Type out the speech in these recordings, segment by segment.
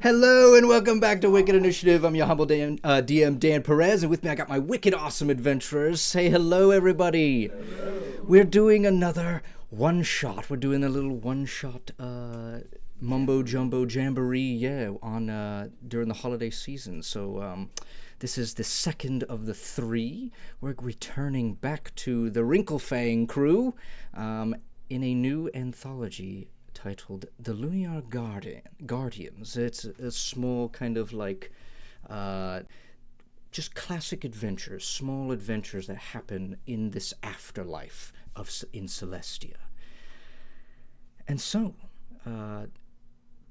Hello and welcome back to Wicked Initiative. I'm your humble DM Dan Perez, and with me I got my wicked awesome adventurers. Say hello, everybody. Hello. We're doing another one-shot. We're doing a little one-shot mumbo jumbo jamboree, on during the holiday season. So this is the second of the three. We're returning back to the Wrinklefang crew in a new anthology titled The Luniar Guardians. It's a small kind of like just classic adventures, small adventures that happen in this afterlife in Celestia. And so,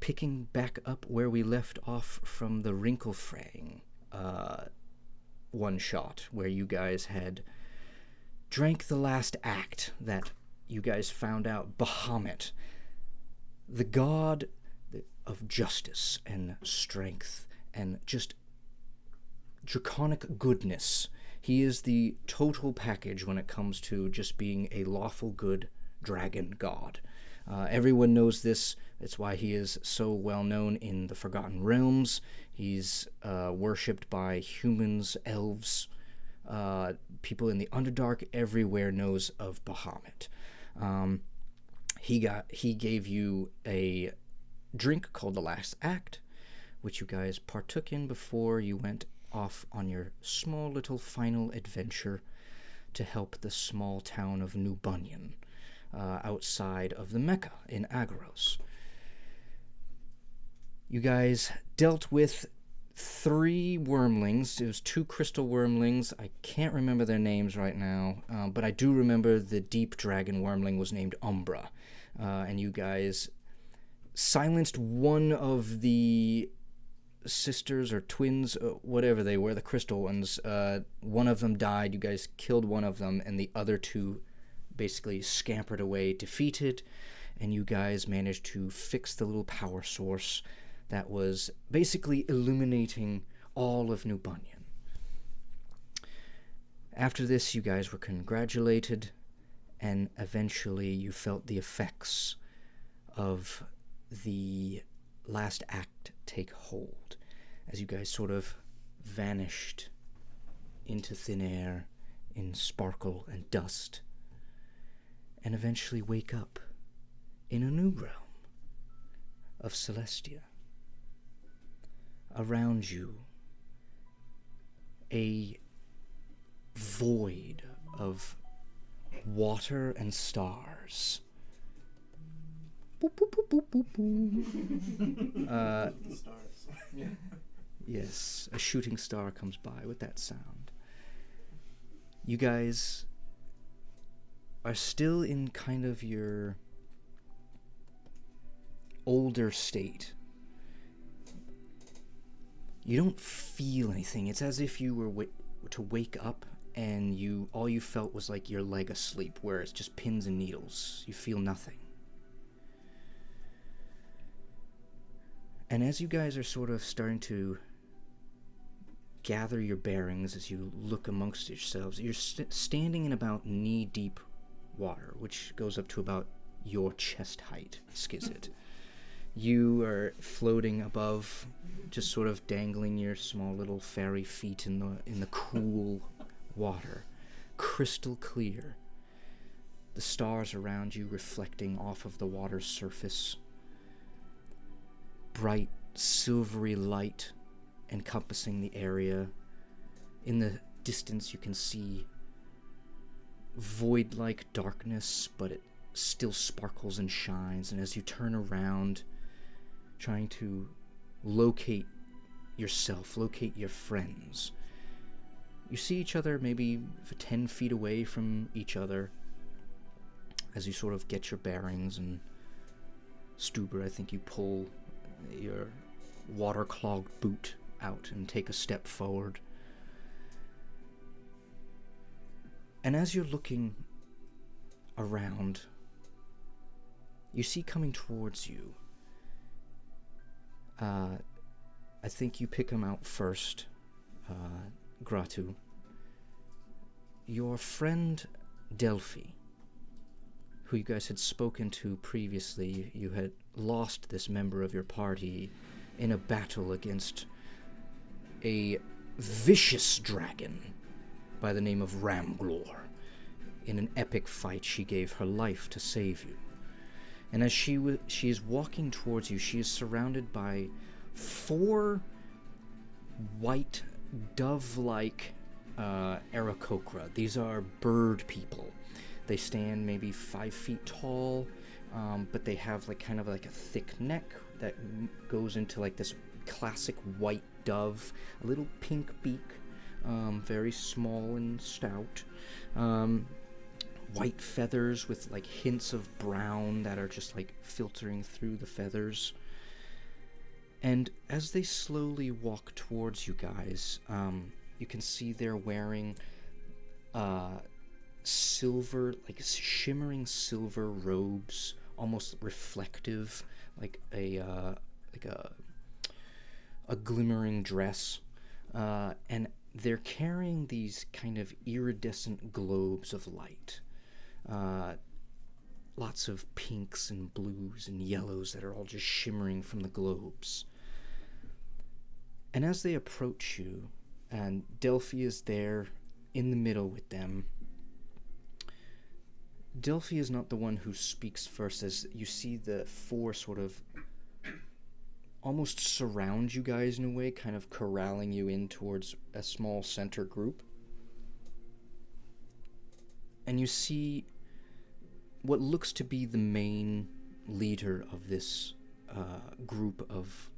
picking back up where we left off from the Wrinklefang one shot, where you guys had drank the last act that you guys found out Bahamut, the god of justice and strength and just draconic goodness. He is the total package when it comes to just being a lawful good dragon god. Everyone knows this. It's why he is so well known in the Forgotten Realms. He's worshipped by humans, elves, people in the Underdark. Everywhere knows of Bahamut. He gave you a drink called the Last Act, which you guys partook in before you went off on your small little final adventure to help the small town of New Bunyan, outside of the Mecca in Agros. You guys dealt with 3 wormlings. It was 2 crystal wormlings. I can't remember their names right now, but I do remember the deep dragon wormling was named Umbra. And you guys silenced one of the sisters or twins, whatever they were, the crystal ones. One of them died. You guys killed one of them, and the other 2 basically scampered away defeated, and you guys managed to fix the little power source that was basically illuminating all of New Bunyan. After this, you guys were congratulated, and eventually you felt the effects of the last act take hold as you guys sort of vanished into thin air in sparkle and dust, and eventually wake up in a new realm of Celestia. Around you, a void of water and stars. Boop, boop, boop, boop, boop, boop. Stars. Yes, a shooting star comes by with that sound. You guys are still in kind of your older state. You don't feel anything. It's as if you were to wake up and all you felt was like your leg asleep, where it's just pins and needles. You feel nothing. And as you guys are sort of starting to gather your bearings as you look amongst yourselves, you're standing in about knee-deep water, which goes up to about your chest height, Skizit. You are floating above, just sort of dangling your small little fairy feet in the cool water, crystal clear. The stars around you reflecting off of the water's surface. Bright, silvery light encompassing the area. In the distance you can see void-like darkness, but it still sparkles and shines, and as you turn around, trying to locate yourself, locate your friends, you see each other maybe 10 feet away from each other as you sort of get your bearings, and Stuber, I think you pull your water-clogged boot out and take a step forward. And as you're looking around, you see coming towards you, I think you pick him out first, Gratu. Your friend Delphi, who you guys had spoken to previously. You had lost this member of your party in a battle against a vicious dragon by the name of Ramglor. In an epic fight, she gave her life to save you. And as she is walking towards you, she is surrounded by 4 white, dove-like Aarakocra. These are bird people. They stand maybe 5 feet tall, but they have like kind of like a thick neck that goes into like this classic white dove, a little pink beak, very small and stout. White feathers with like hints of brown that are just like filtering through the feathers. And as they slowly walk towards you guys, you can see they're wearing silver, like shimmering silver robes, almost reflective, like a glimmering dress, and they're carrying these kind of iridescent globes of light. Lots of pinks and blues and yellows that are all just shimmering from the globes. And as they approach you, and Delphi is there in the middle with them, Delphi is not the one who speaks first, as you see the 4 sort of almost surround you guys in a way, kind of corralling you in towards a small center group. And you see what looks to be the main leader of this group of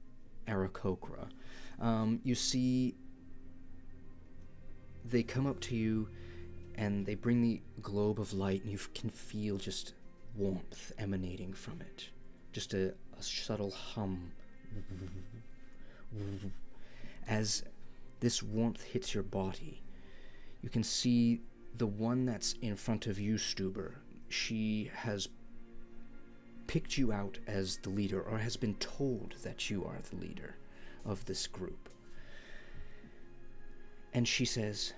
Aarakocra. You see they come up to you and they bring the globe of light, and you can feel just warmth emanating from it. Just a subtle hum. As this warmth hits your body, you can see the one that's in front of you, Stuber. She has picked you out as the leader, or has been told that you are the leader of this group. And she says,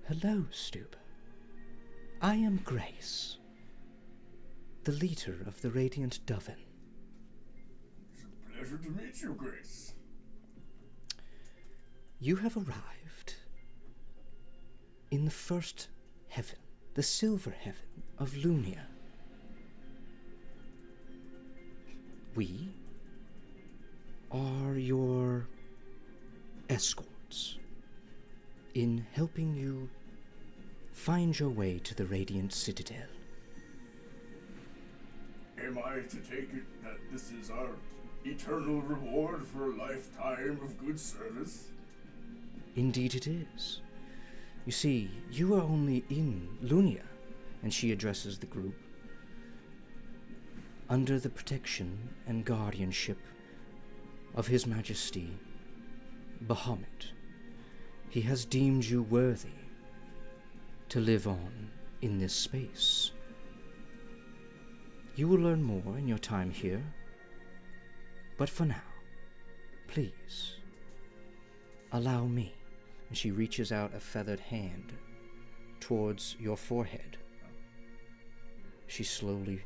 "Hello, Stuber. I am Grace, the leader of the Radiant Doven." It's a pleasure to meet you, Grace. You have arrived in the first heaven, the silver heaven of Luniar. We are your escorts in helping you find your way to the Radiant Citadel. Am I to take it that this is our eternal reward for a lifetime of good service? Indeed it is. You see, you are only in Luniar, and she addresses the group, under the protection and guardianship of His Majesty Bahamut. He has deemed you worthy to live on in this space. You will learn more in your time here, but for now, please, allow me. And she reaches out a feathered hand towards your forehead. She slowly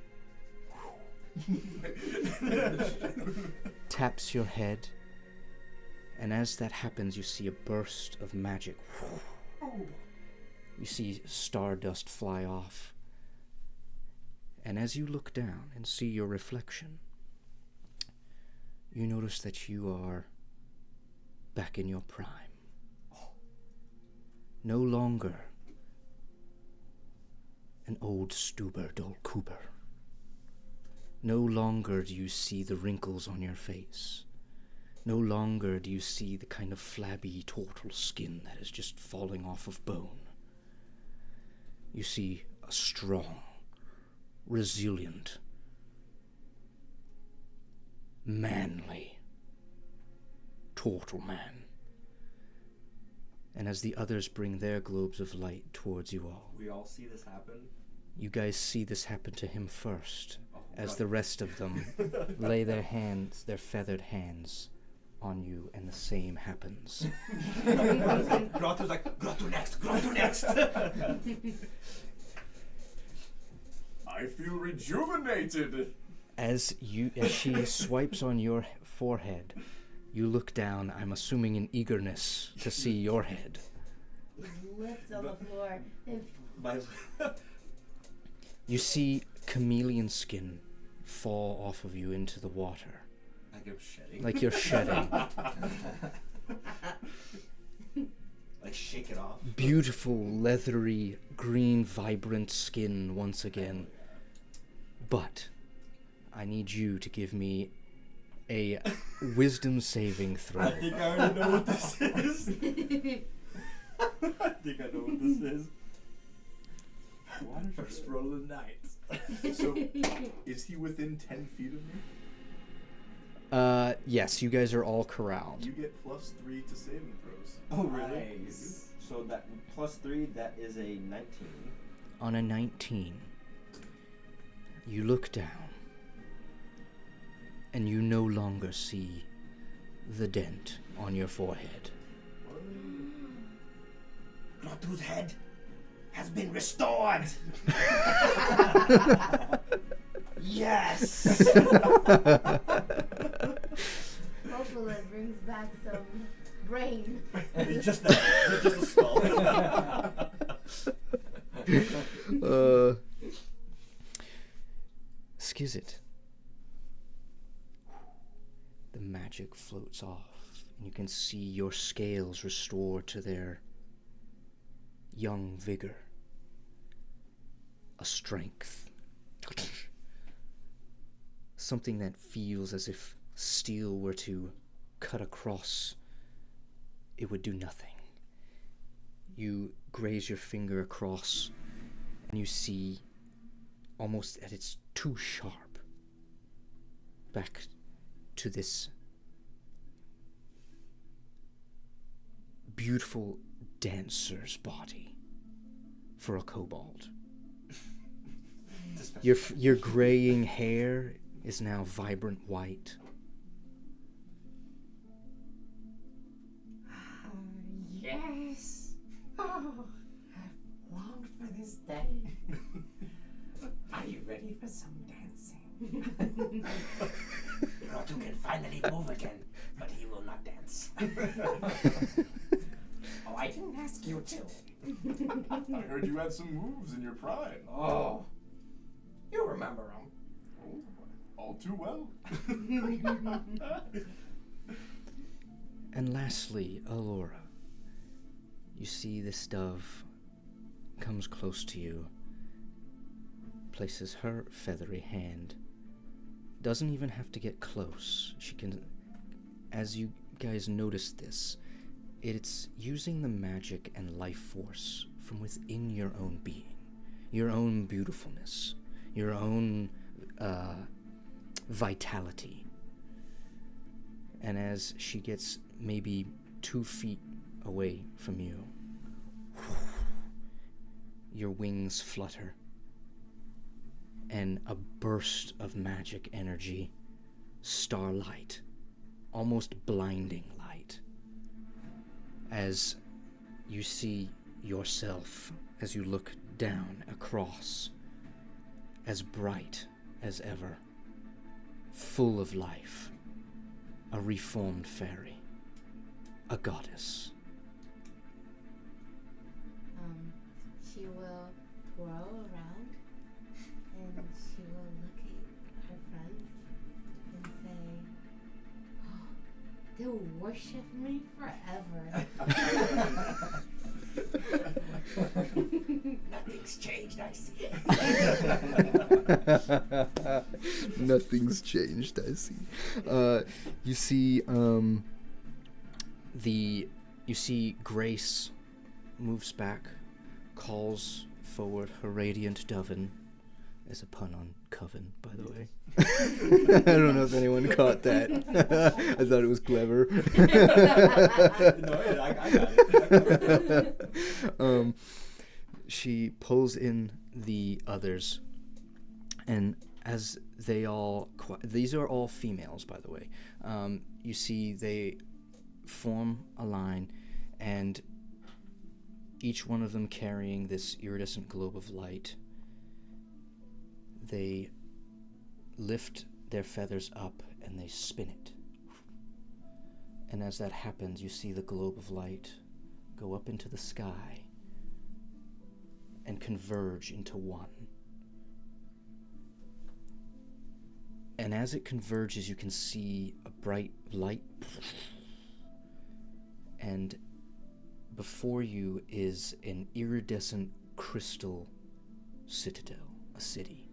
taps your head, and as that happens, you see a burst of magic. You see stardust fly off, and as you look down and see your reflection, you notice that you are back in your prime. No longer an old Stuber Dol Cooper. No longer do you see the wrinkles on your face. No longer do you see the kind of flabby turtle skin that is just falling off of bone. You see a strong, resilient, manly turtle man. And as the others bring their globes of light towards you all, we all see this happen? You guys see this happen to him first, as the rest of them lay their hands, their feathered hands, on you, and the same happens. Grotto's like, Grotto next, Grotto next! I feel rejuvenated. As she swipes on your forehead, you look down, I'm assuming in eagerness to see your head. His lips on the floor. My You see chameleon skin fall off of you into the water. like I'm shedding. Like you're shedding. Like shake it off. Beautiful, leathery, green, vibrant skin once again. But I need you to give me a wisdom saving throw. I think I already know what this is. I think I know what this is. First roll of the night. So, is he within 10 feet of me? Yes, you guys are all corralled. You get +3 to saving throws. Oh, really? Nice. So that +3, that is a 19. On a 19, you look down, and you no longer see the dent on your forehead. Grotru's head has been restored. Yes. Hopefully it brings back some brain. It's just a skull. Skizit. The magic floats off, and you can see your scales restored to their young vigor, a strength, something that feels as if steel were to cut across, it would do nothing. You graze your finger across, and you see, almost that it's too sharp, back to this beautiful dancer's body for a kobold. Your graying hair is now vibrant white. Yes! Oh, I've longed for this day. Are you ready for some dancing? Grotu can finally move again, but he will not dance. Oh, I didn't ask you to. I heard you had some moves in your prime. Oh, you remember them. Oh, all too well. And lastly, Allura. You see this dove comes close to you, places her feathery hand, doesn't even have to get close. She can, as you guys notice this, it's using the magic and life force from within your own being, your own beautifulness, your own vitality. And as she gets maybe 2 feet away from you, your wings flutter, and a burst of magic energy, starlight, almost blinding light, as you see yourself, as you look down across, as bright as ever, full of life, a reformed fairy, a goddess. She will twirl around and she will look at her friends and say, oh, they'll worship me forever. Nothing's changed, I see. Nothing's changed, I see. You see Grace moves back, calls forward her radiant doven, as a pun on coven, by the way. I don't know if anyone caught that. I thought it was clever. No, I got it. She pulls in the others, and as they all... these are all females, by the way. You see they form a line, and each one of them carrying this iridescent globe of light. They lift their feathers up and they spin it. And as that happens, you see the globe of light go up into the sky and converge into one. And as it converges, you can see a bright light, and before you is an iridescent crystal citadel, a city.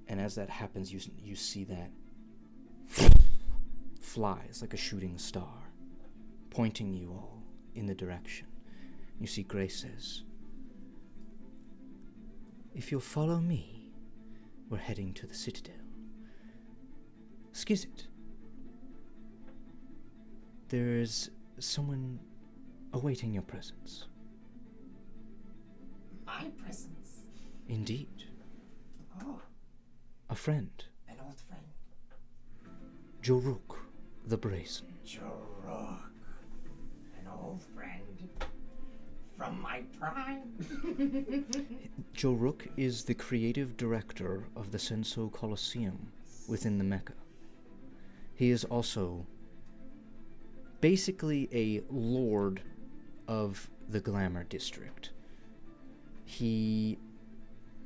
And as that happens, you see that flies like a shooting star, pointing you all in the direction. You see Grace says, "If you'll follow me, we're heading to the citadel. Skizit, there's someone awaiting your presence." My presence. Indeed. Oh, A friend, an old friend. Joruk the Brazen. Joruk. An old friend. From my prime. Joruk is the creative director of the Senso Colosseum within the Mecca. He is also basically a lord of the Glamour District.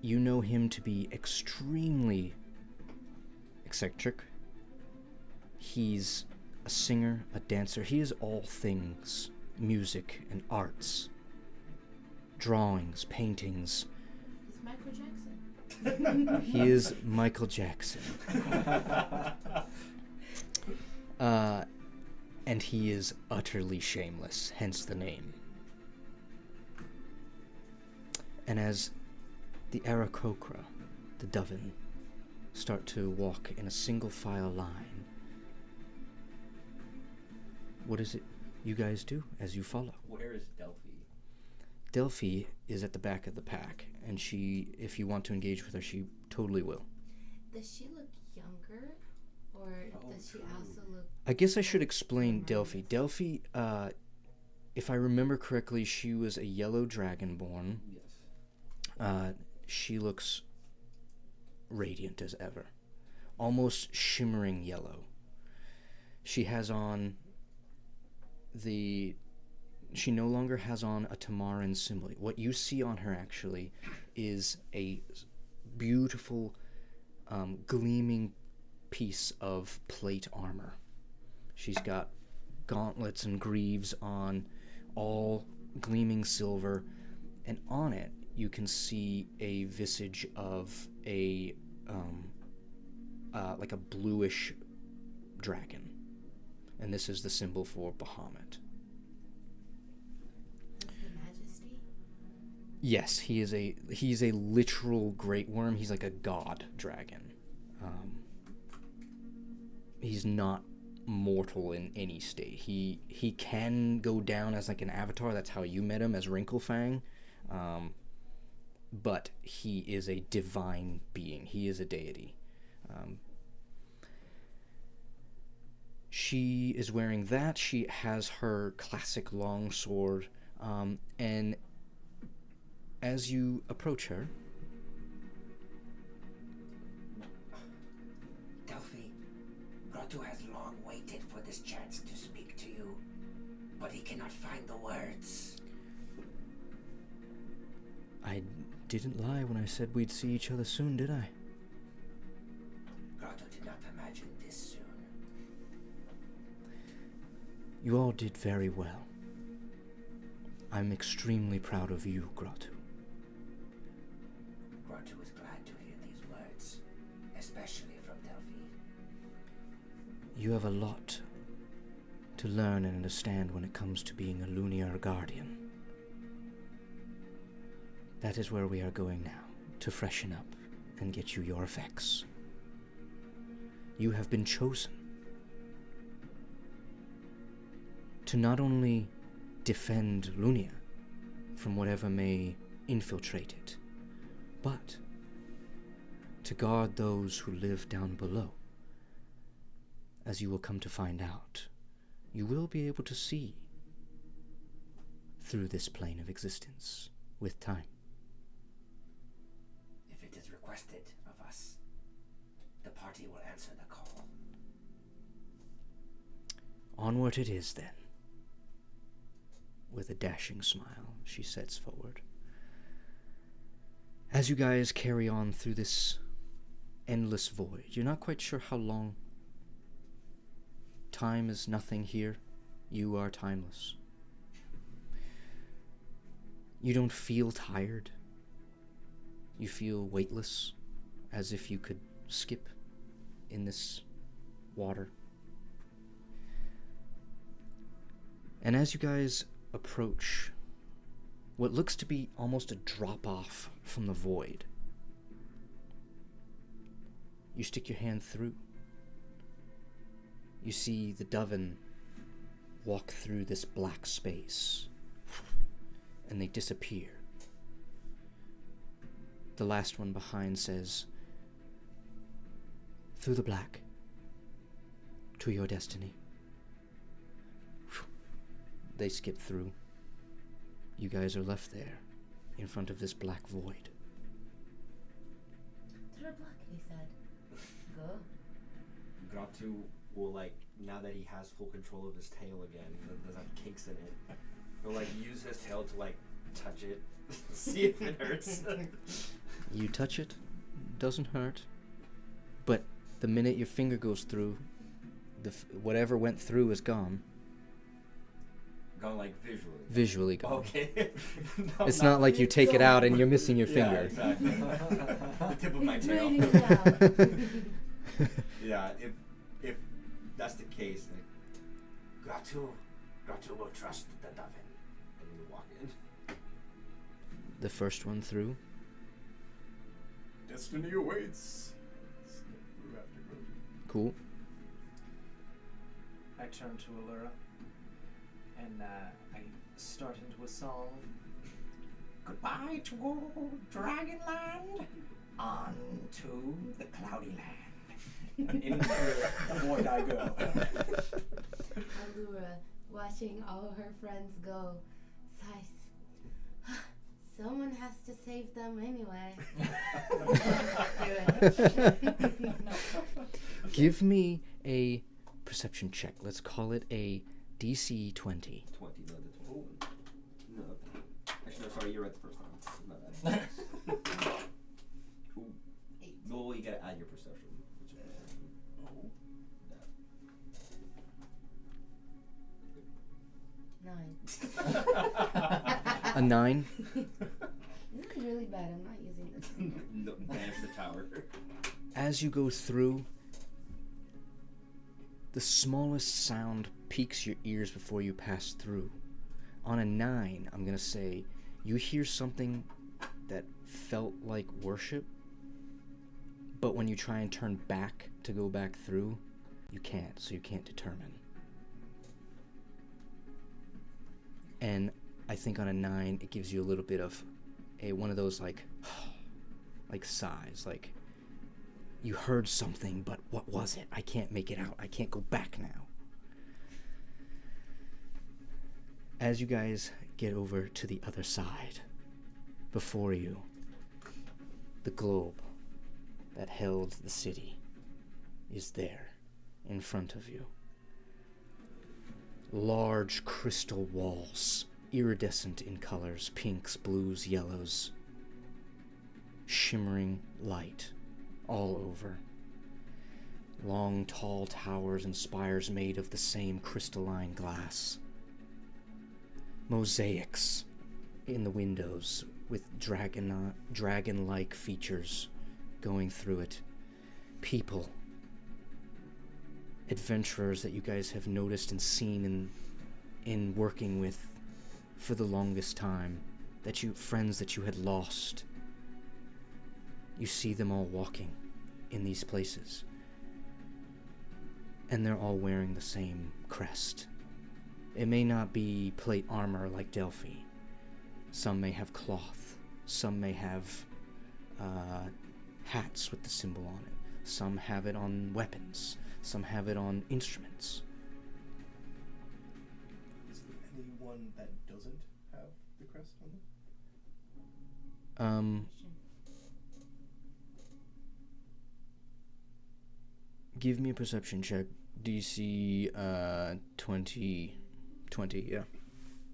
You know him to be extremely eccentric. He's a singer, a dancer. He is all things music and arts. Drawings, paintings. He's Michael Jackson. He is Michael Jackson. And he is utterly shameless, hence the name. And as the Aarakocra, the Dovin, start to walk in a single file line, what is it you guys do as you follow? Where is Delphi? Delphi is at the back of the pack, and she, if you want to engage with her, she totally will. Does she look younger, or does she also look? I guess I should explain Delphi. Delphi, if I remember correctly, she was a yellow dragonborn. Yes. She looks radiant as ever, almost shimmering yellow. She has on she no longer has on a Tamaran symbol. What you see on her actually is a beautiful, gleaming piece of plate armor. She's got gauntlets and greaves on, all gleaming silver, and on it you can see a visage of a like a bluish dragon, and this is the symbol for Bahamut. Yes, he's a literal great worm. He's like a god dragon. He's not mortal in any state. He can go down as like an avatar. That's how you met him, as Wrinklefang. But he is a divine being. He is a deity. She is wearing that. She has her classic long sword, and as you approach her, Delphi, Grotto has long waited for this chance to speak to you, but he cannot find the words. I didn't lie when I said we'd see each other soon, did I? Grotto did not imagine this soon. You all did very well. I'm extremely proud of you, Grotto. Grotto is glad to hear these words, especially from Delphi. You have a lot to learn and understand when it comes to being a Luniar Guardian. That is where we are going now, to freshen up and get you your effects. You have been chosen to not only defend Lunia from whatever may infiltrate it, but to guard those who live down below. As you will come to find out, you will be able to see through this plane of existence with time. If it is required requested of us. The party will answer the call. Onward it is, then. With a dashing smile, she sets forward. As you guys carry on through this endless void, you're not quite sure how long. Time is nothing here. You are timeless. You don't feel tired. You feel weightless, as if you could skip in this water. And as you guys approach what looks to be almost a drop-off from the void, you stick your hand through. You see the Doven walk through this black space, and they disappear. The last one behind says, "Through the black, to your destiny." They skip through. You guys are left there, in front of this black void. To the black, he said. Go. Gratu will, like, now that he has full control of his tail again, that doesn't have kinks in it, he'll, like, use his tail to, like, touch it, see if it hurts. You touch it, doesn't hurt, but the minute your finger goes through, whatever went through is gone. Gone, like, visually. Visually gone. Okay. No, It's not like you take it out and you're missing your Yeah, finger. exactly. The tip of my He's tail. raining it out. Yeah, if that's the case, like, Gratu will trust the Doven. and you walk in. The first one through. Destiny awaits. Step through after Grogu. Cool. I turn to Allura and I start into a song. Goodbye to Dragonland, on to the Cloudy Land. And into the void I go. Allura, watching all her friends go, sighs. Someone has to save them anyway. Do it. Give me a perception check. Let's call it a DC 20. 20, no, the 20. No. Actually, no, sorry, you're right the first time. My bad. Ooh. 8. Well, you gotta add your perception. What's your perception? Oh. That. 9. A 9. This is really bad. I'm not using this. No, banish the tower. As you go through, the smallest sound piques your ears before you pass through. On a 9, I'm gonna say, you hear something that felt like worship, but when you try and turn back to go back through, you can't, so you can't determine. And I think on a 9, it gives you a little bit of one of those like sighs, like you heard something, but what was it? I can't make it out. I can't go back now. As you guys get over to the other side, before you, the globe that held the city is there in front of you. Large crystal walls, iridescent in colors, pinks, blues, yellows, shimmering light all over. Long, tall towers and spires made of the same crystalline glass. Mosaics in the windows with dragon-like features going through it. People, adventurers that you guys have noticed and seen in working with for the longest time, friends that you had lost. You see them all walking in these places, and they're all wearing the same crest. It may not be plate armor like Delphi. Some may have cloth. Some may have hats with the symbol on it. Some have it on weapons. Some have it on instruments. Is there anyone that doesn't have the crest on Give me a perception check. DC 20, yeah.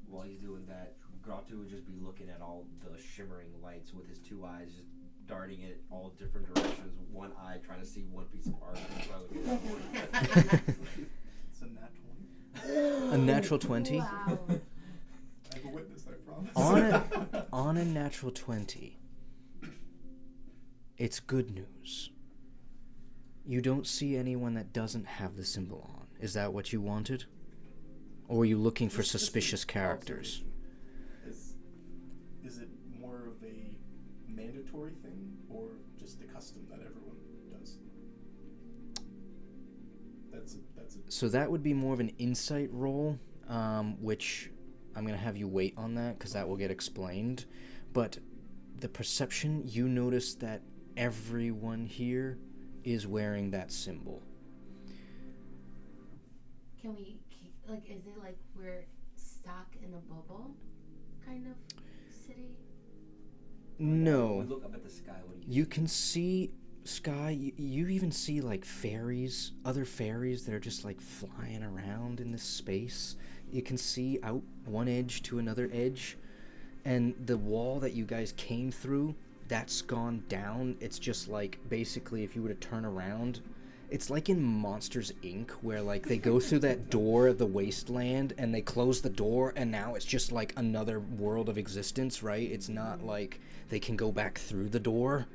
While he's doing that, Gratu would just be looking at all the shimmering lights with his two eyes, just darting in all different directions. One eye trying to see one piece of art. It's a nat 20. A natural 20? Wow. I have a witness, I promise. On a natural 20, it's good news. You don't see anyone that doesn't have the symbol on. Is that what you wanted? Or are you looking for suspicious characters? Is it more of a mandatory thing, or just a custom that everyone does? That's it. So that would be more of an insight roll, which I'm going to have you wait on that, because that will get explained. But the perception, you notice that everyone here is wearing that symbol. Can we, like, is it like we're stuck in a bubble kind of city? No. We look up at the sky. What do you You can see sky. You even see like fairies, other fairies that are just like flying around in this space. You can see out one edge to another edge, and the wall that you guys came through, that's gone down. It's just like basically if you were to turn around, it's like in Monsters Inc. where like they go through that door of the wasteland and they close the door and now it's just like another world of existence, right? It's not like they can go back through the door.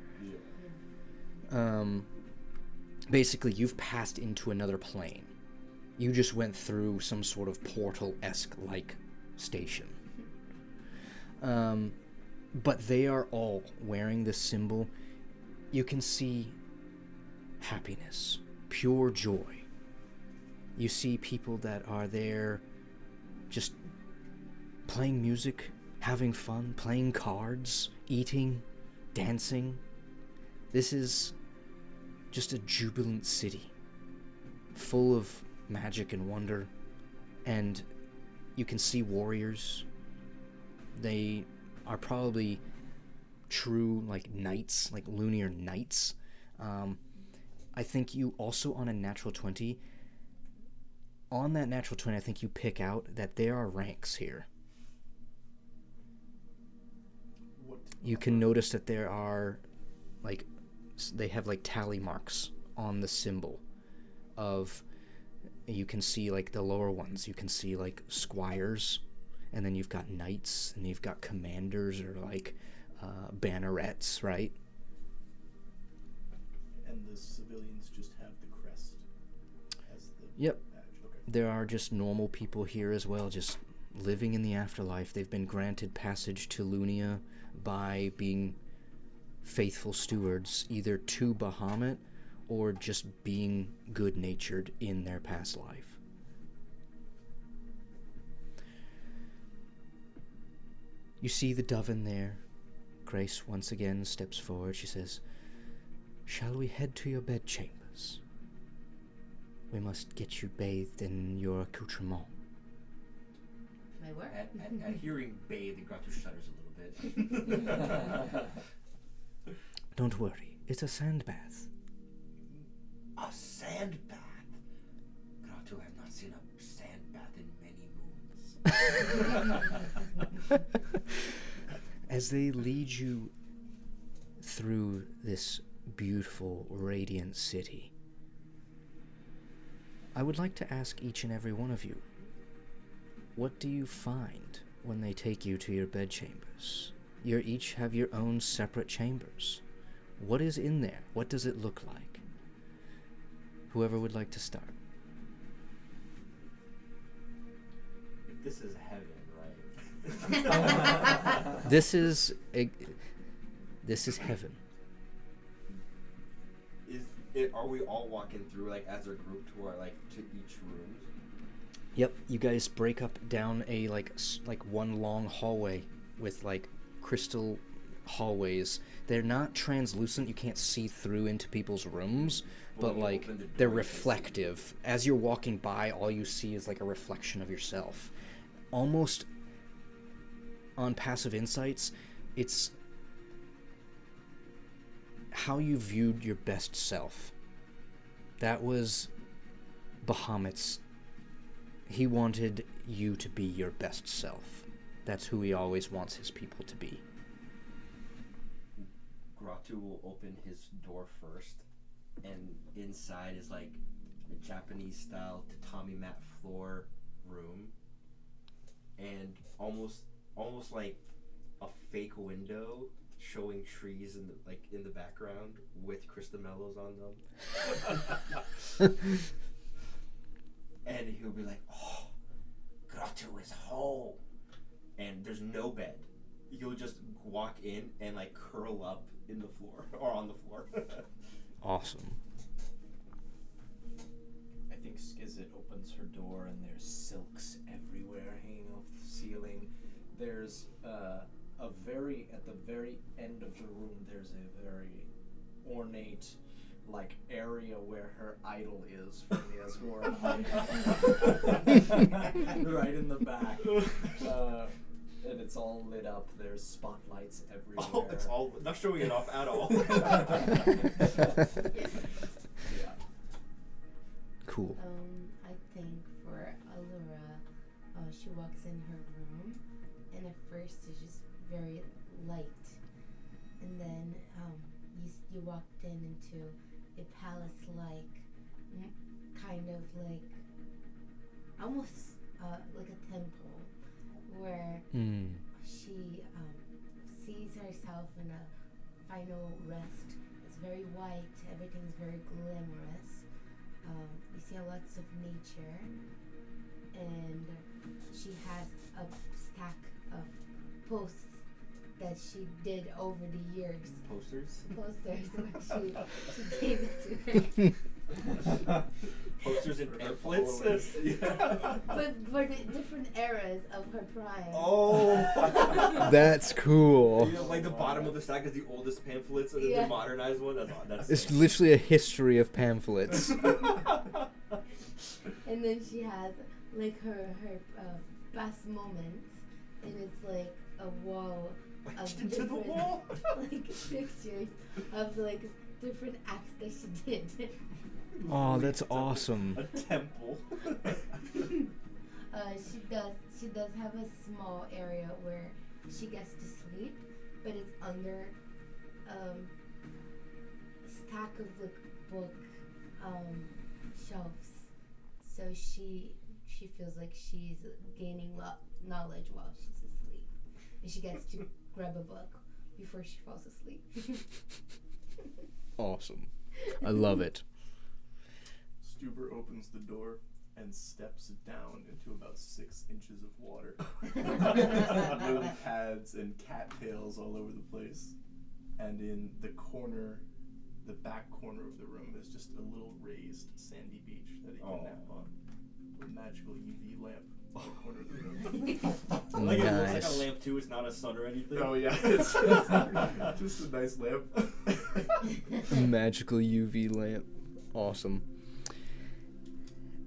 Basically you've passed into another plane. You just went through some sort of portal-esque like station. But they are all wearing this symbol. You can see happiness, pure joy. You see people that are there just playing music, having fun, playing cards, eating, dancing. This is just a jubilant city, full of magic and wonder. And you can see warriors. They are probably true like knights, like Luniar knights. I think you also on a natural 20, on that natural 20, I think you pick out that there are ranks here. You can notice that there are like, they have like tally marks on the symbol of, you can see like the lower ones, you can see like squires, and then you've got knights, and you've got commanders or like bannerets, right? And the civilians just have the crest as the Yep. badge. Okay. There are just normal people here as well, just living in the afterlife. They've been granted passage to Lunia by being faithful stewards, either to Bahamut or just being good-natured in their past life. You see the dove in there. Grace once again steps forward. She says, "Shall we head to your bedchambers? We must get you bathed in your accoutrement." My work? At hearing bathe, Gratu shudders a little bit. Don't worry, it's a sand bath. A sand bath? Gratu has not seen a sand bath in many moons. As they lead you through this beautiful, radiant city, I would like to ask each and every one of you, what do you find when they take you to your bedchambers? You each have your own separate chambers. What is in there? What does it look like? Whoever would like to start. If this is heaven, right? This is heaven. Are we all walking through like as a group to our to each room? Yep, you guys break up down a like one long hallway with like crystal hallways. They're not translucent, you can't see through into people's rooms, but like they're reflective. As you're walking by, all you see is like a reflection of yourself. Almost on passive insights, it's how you viewed your best self. That was Bahamut's. He wanted you to be your best self. That's who he always wants his people to be. Gratu will open his door first, and inside is like a Japanese style tatami mat floor room, and almost like a fake window showing trees in the background with Cristamellos on them. And he'll be like, "Oh, Gratu is home," and there's no bed. You'll just walk in and like curl up in the floor or on the floor. Awesome. I think Skizit opens her door and there's silks everywhere hanging off the ceiling. There's at the very end of the room, there's a very ornate like area where her idol is from the Asgore. Right in the back. And it's all lit up. There's spotlights everywhere. Oh, it's all not showing it off at all. Yeah. Cool. I think for Allura, she walks in her room, and at first it's just very light, and then you walked into a palace-like, kind of like, almost like a temple, where she sees herself in a final rest. It's very white, everything's very glamorous. You see lots of nature, and she has a stack of posts that she did over the years. Posters? Posters. she gave it to her. Posters and pamphlets? But for the different eras of her prime. Oh! That's cool. Yeah, like the bottom of the stack is the oldest pamphlets, and then Yeah. the modernized one. That's It's literally a history of pamphlets. And then she has like her best moments, and it's like a wall of Etched into different the wall? like pictures of like different acts that she did. Oh, that's awesome. A temple. She does have a small area where she gets to sleep, but it's under a stack of like book shelves. So she feels like she's gaining knowledge while she's asleep, and she gets to grab a book before she falls asleep. Awesome. I love it. Stuber opens the door and steps down into about 6 inches of water. Lily pads and cattails all over the place. And in the back corner of the room is just a little raised sandy beach that he can nap on. With a magical UV lamp in the corner of the room. Like it looks like Nice. a lamp too, it's not a sun or anything. Oh yeah, it's just a nice lamp. A magical UV lamp. Awesome.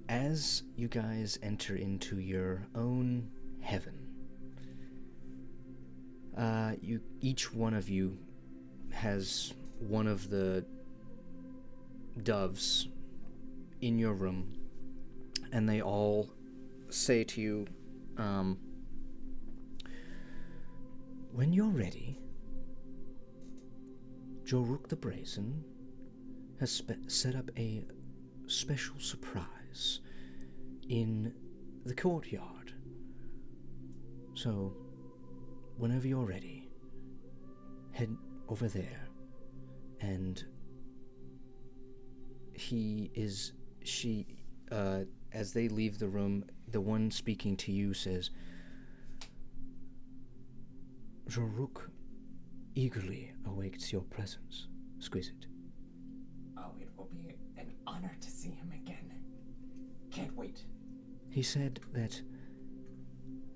As you guys enter into your own heaven, each one of you has one of the doves in your room, and they all say to you, when you're ready, Joruk the Brazen has set up a special surprise in the courtyard. So, whenever you're ready, head over there, and as they leave the room, the one speaking to you says, Joruk eagerly awaits your presence. Exquisite. Oh, it will be an honor to see him again. Can't wait. He said that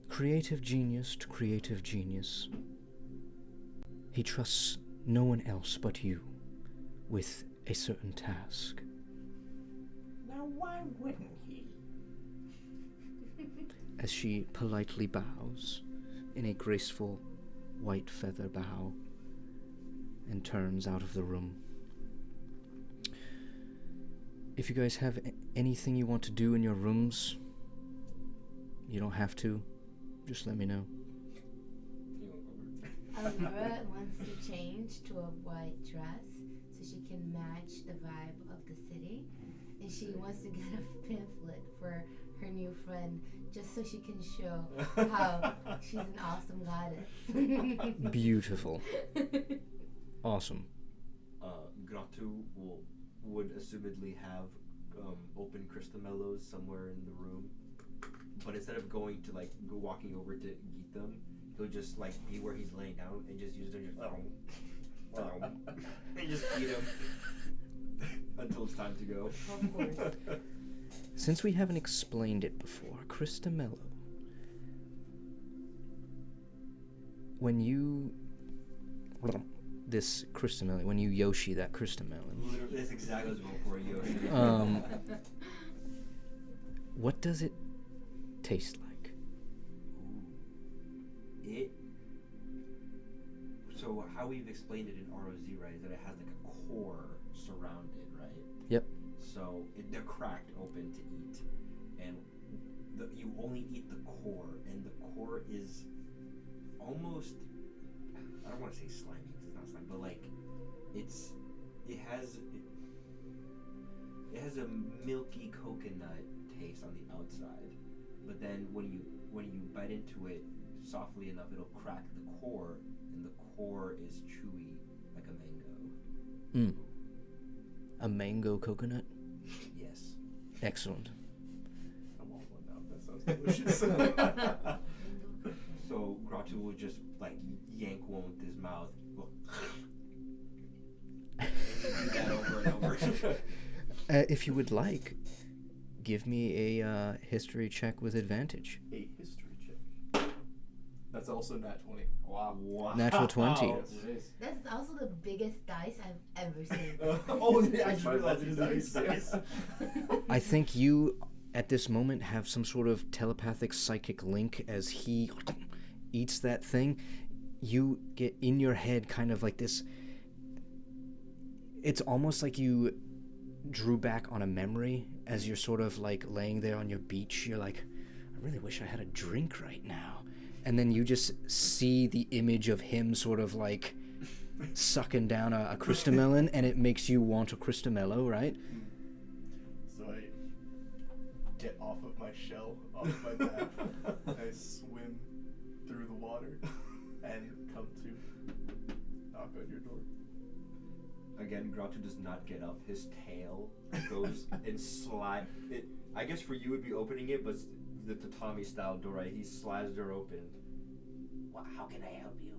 creative genius to creative genius, he trusts no one else but you with a certain task. Now, why wouldn't he? As she politely bows in a graceful white feather bow and turns out of the room. if you guys have anything you want to do in your rooms, you don't have to. Just let me know. Allura wants to change to a white dress so she can match the vibe of the city. And she wants to get a pamphlet for her new friend just so she can show how she's an awesome goddess. Beautiful. Awesome. Gratu would assumedly have open Cristamellos somewhere in the room, but instead of going to walking over to eat them, he'll just be where he's laying down and just use them and just eat them until it's time to go. Of course. Since we haven't explained it before, Cristamello, when you Yoshi that Cristamelon, Literally, that's exactly what I was going for, Yoshi. What does it taste like? So how we've explained it in ROZ, right, is that it has a core surrounded, right? Yep. So they're cracked open to eat, and you only eat the core, and the core is almost, I don't want to say slimy because it's not slimy, but it has a milky coconut taste on the outside, but then when you bite into it softly enough, it'll crack the core, and the core is chewy like a mango. A mango coconut? Yes. Excellent. I want one now. That sounds delicious. So Gratu will just yank one with his mouth. And do that over and over. If you would like, give me a history check with advantage. A history check. That's also nat 20. Wow. Natural 20. Yes. That's also the biggest dice I've ever seen. Oh, yeah, I just My realized it lucky is a dice. dice. I think you, at this moment, have some sort of telepathic psychic link as he eats that thing. You get in your head kind of like this. It's almost like you drew back on a memory as you're sort of laying there on your beach. You're like, I really wish I had a drink right now. And then you just see the image of him sort of sucking down a Cristamelon, and it makes you want a Cristamello, right? So I get off of my shell, off of my back. I swim through the water and come to knock on your door. Again, Gratu does not get up. His tail goes and slide. I guess for you it would be opening it, but the tatami style door, right? He slides the door open. Well, how can I help you?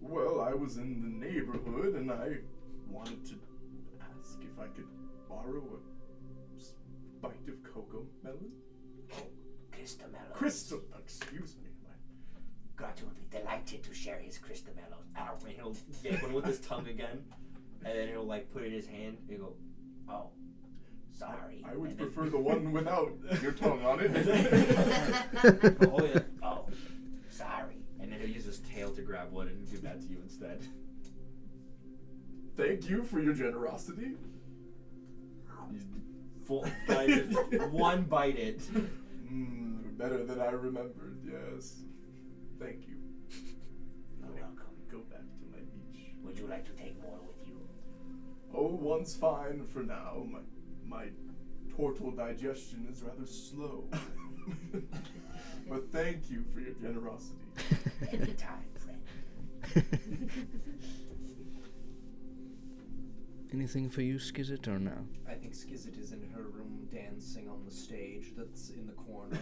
Well, I was in the neighborhood and I wanted to ask if I could borrow a bite of cocoa melon. Oh, Cristamello. Crystal, excuse me. Gratu will be delighted to share his Cristamellos. And he'll yank one with his tongue again, and then he'll put it in his hand and go, Oh, sorry. I would And then- prefer the one without your tongue on it. oh yeah, Oh, sorry. and then he'll use his tail to grab one and give that to you instead. Thank you for your generosity. He's full bite it, one bite it. Better than I remembered, yes. Thank you. You're welcome. Go back to my beach. Would you like to take more with you? Oh, one's fine for now. My tortle digestion is rather slow. But thank you for your generosity. Anytime, friend. Anything for you, Skizzit, or no? I think Skizzit is in her room dancing on the stage that's in the corner.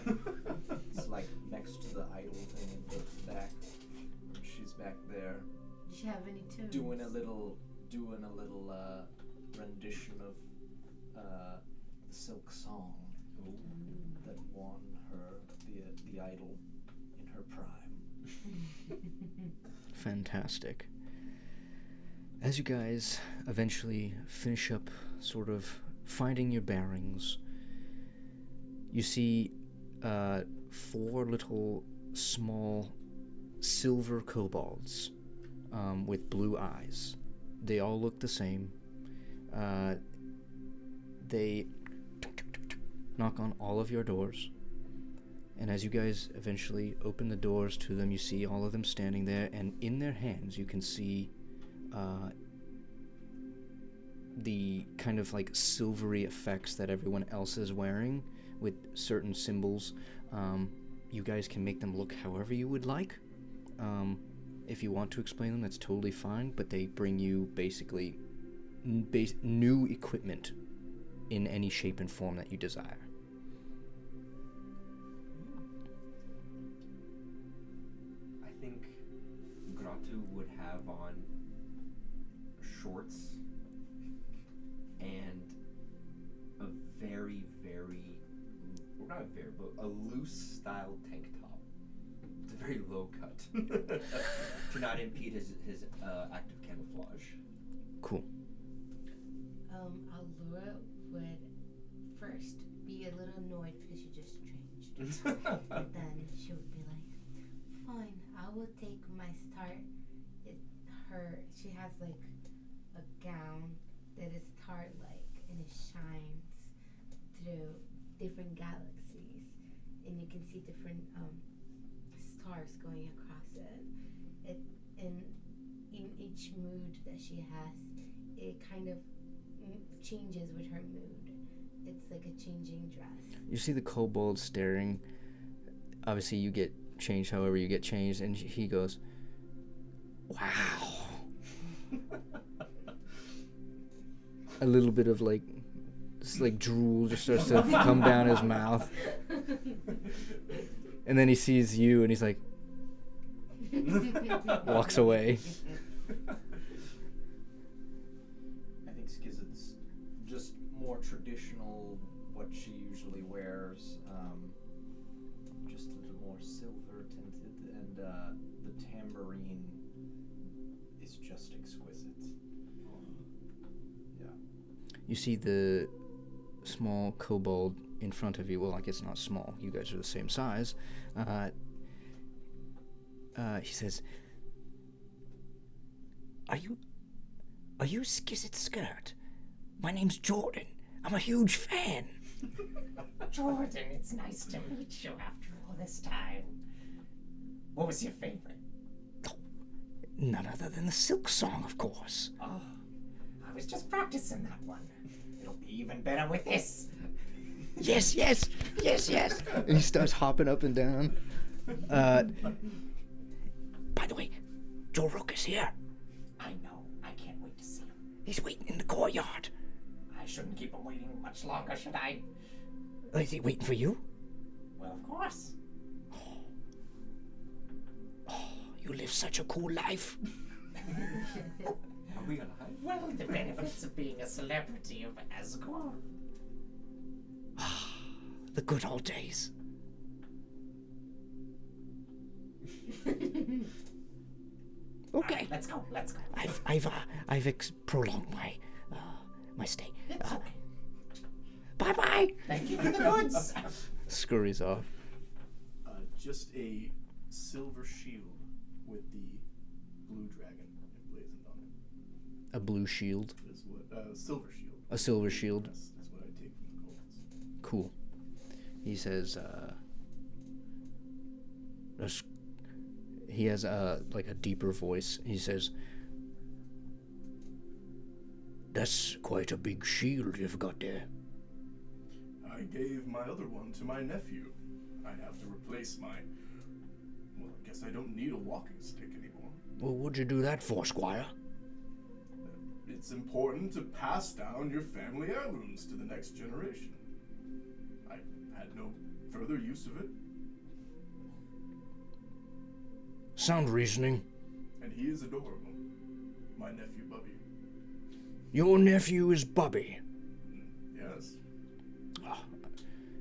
It's next to the idol thing in the back. She's back there Does she have any tunes? doing a little rendition of the Silk Song that won her the idol in her prime. Fantastic. As you guys eventually finish up sort of finding your bearings, you see 4 little small silver kobolds with blue eyes. They all look the same. they knock on all of your doors. And as you guys eventually open the doors to them, you see all of them standing there, and in their hands you can see the kind of like silvery effects that everyone else is wearing with certain symbols. You guys can make them look however you would like. If you want to explain them, that's totally fine, but they bring you basically new equipment in any shape and form that you desire. I think Gratu would have on shorts and a very, well, not very, but a loose style tank top. It's a very low cut to not impede his active camouflage. Cool. Allura would first be a little annoyed because she just changed. But then she would be like, fine, I will take my start. She has like a gown that is star-like and it shines through different galaxies, and you can see different stars going across it. And in each mood that she has, it kind of changes with her mood. It's like a changing dress. You see the kobold staring. Obviously, you get changed however you get changed, and he goes, wow. A little bit of like drool just starts to come down his mouth. And then he sees you and he's like, walks away. I think Skizzet's just more traditional, what she usually wears, just a little more silver tinted, and the tambourine is just exquisite. Yeah. You see the small kobold in front of you. Well, like, it's not small. You guys are the same size. He says, Are you Skizzit Skirt? My name's Jordan. I'm a huge fan. Jordan, it's nice to meet you after all this time. What was your favorite? Oh, none other than the Silk Song, of course. Oh, I was just practicing that one. It'll be even better with this. Yes. And he starts hopping up and down. By the way, Joruk is here. I know. I can't wait to see him. He's waiting in the courtyard. I shouldn't keep him waiting much longer, should I? Is he waiting for you? Well, of course. Oh, you live such a cool life. Are we gonna hide? Well, the benefits of being a celebrity of Asgore. The good old days. Okay. Let's go. I've prolonged my stay. It's okay. Bye. Thank you for the goods. Scurries off. Just a silver shield with the blue dragon emblazoned on it. A blue shield. Is what silver shield. A silver shield. That's what I take from the goals. Cool. He says, he has like a deeper voice. He says, "That's quite a big shield you've got there." I gave my other one to my nephew. I have to replace my... Well, I guess I don't need a walking stick anymore. Well, what'd you do that for, Squire? It's important to pass down your family heirlooms to the next generation. I had no further use of it. Sound reasoning. And he is adorable. My nephew, Bubby. Your nephew is Bubby. Yes. Oh,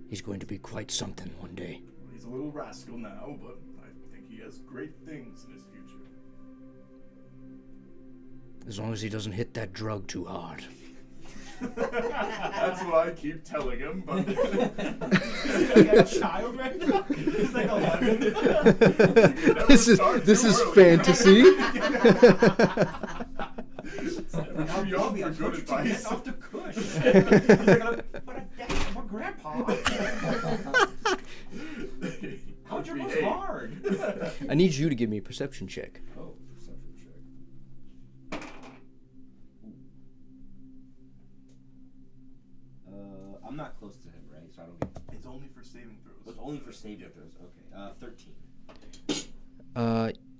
he's going to be quite something one day. Well, he's a little rascal now, but I think he has great things in his future. As long as he doesn't hit that drug too hard. That's what I keep telling him, but... Is he like a child right now? He's like 11. This is fantasy. Too young for good advice. Off to good. shush. But Dad, my grandpa. How'd you most hard? I need you to give me a perception check. Oh, perception check. I'm not close to him, right? So I don't get. It's only for saving throws. It's only for saving throws. Okay. 13.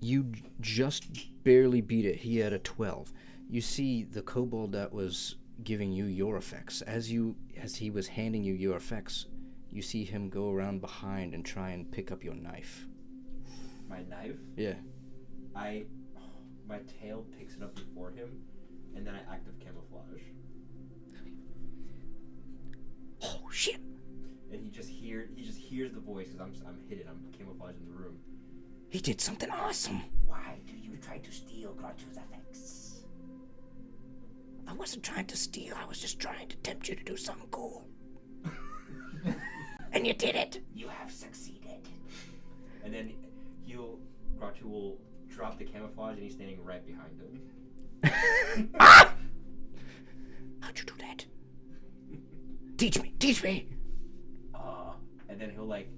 You just barely beat it. He had a 12. You see the kobold that was giving you your effects. As he was handing you your effects, you see him go around behind and try and pick up your knife. My knife? Yeah. My tail picks it up before him, and then I active camouflage. Oh shit! And he just hears the voice because I'm hidden. I'm camouflaged in the room. He did something awesome. Why do you try to steal Gratu's effects? I wasn't trying to steal. I was just trying to tempt you to do something cool. And you did it. You have succeeded. And then Gratu will drop the camouflage, and he's standing right behind him. Ah! How'd you do that? Teach me. And then he'll like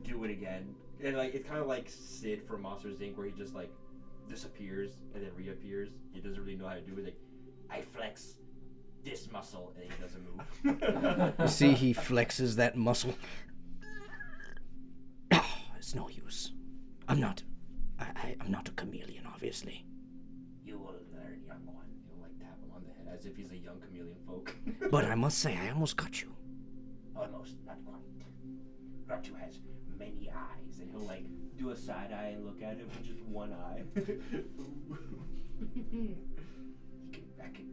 do it again, and like it's kind of like Sid from Monsters Inc., where he just like disappears and then reappears. He doesn't really know how to do it. Like, I flex this muscle, and he doesn't move. You see, he flexes that muscle. Oh, it's no use. I'm not a chameleon, obviously. You will learn, young one. He'll like tap him on the head as if he's a young chameleon folk. But I must say, I almost got you. Almost, not quite. Gratu has many eyes, And he'll like do a side eye and look at him with just one eye.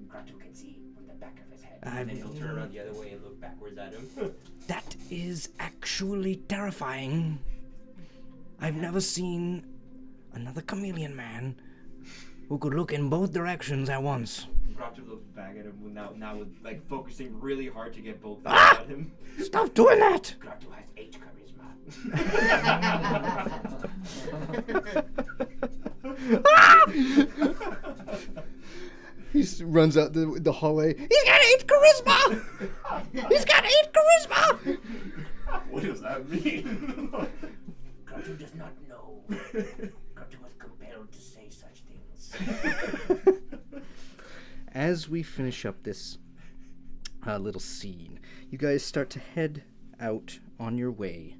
Gratu can see from the back of his head. And then he'll turn around the other way and look backwards at him. That is actually terrifying. I've never seen another chameleon man who could look in both directions at once. Gratu looks back at him now with like focusing really hard to get both eyes at him. Stop doing that! Gratu has 8 charisma. He runs out the hallway. He's got 8 charisma! He's got 8 charisma! What does that mean? Gratu does not know. Gratu was compelled to say such things. As we finish up this little scene, you guys start to head out on your way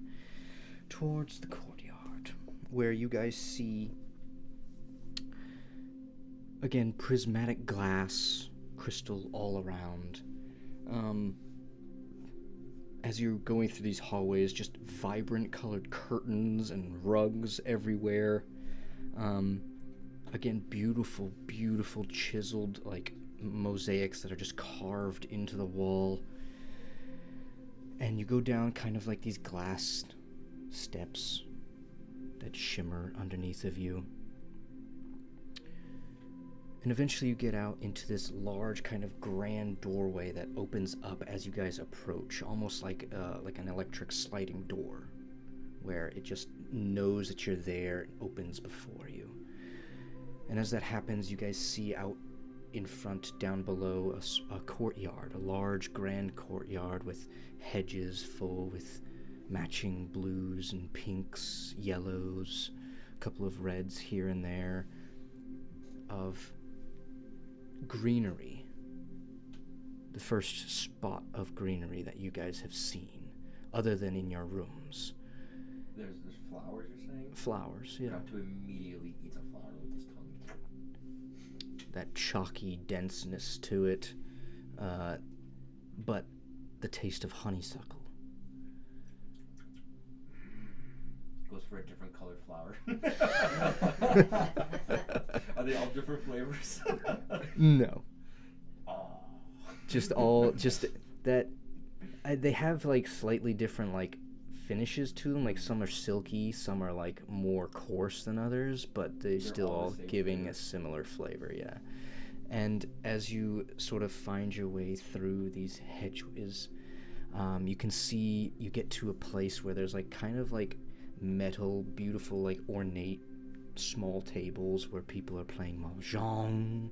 towards the courtyard, where you guys see, again, prismatic glass, crystal all around. As you're going through these hallways, just vibrant colored curtains and rugs everywhere. Again, beautiful, beautiful chiseled, like, mosaics that are just carved into the wall. And you go down kind of like these glass steps that shimmer underneath of you. And eventually you get out into this large kind of grand doorway that opens up as you guys approach, almost like an electric sliding door, where it just knows that you're there and opens before you. And as that happens, you guys see out in front, down below, a courtyard, a large grand courtyard with hedges full with matching blues and pinks, yellows, a couple of reds here and there, of greenery. The first spot of greenery that you guys have seen, other than in your rooms. There's flowers, you're saying? Flowers, yeah. Gratu immediately eats a flower with his tongue. That chalky denseness to it, but the taste of honeysuckle. Goes for a different colored flower. Are they all different flavors? No. Oh. Just that. They have like slightly different like finishes to them. Like some are silky, some are like more coarse than others, but they're still all the same giving flavor. a similar flavor, yeah. And as you sort of find your way through these hedgeways, you can see, you get to a place where there's like kind of like metal, beautiful, like ornate small tables where people are playing mahjong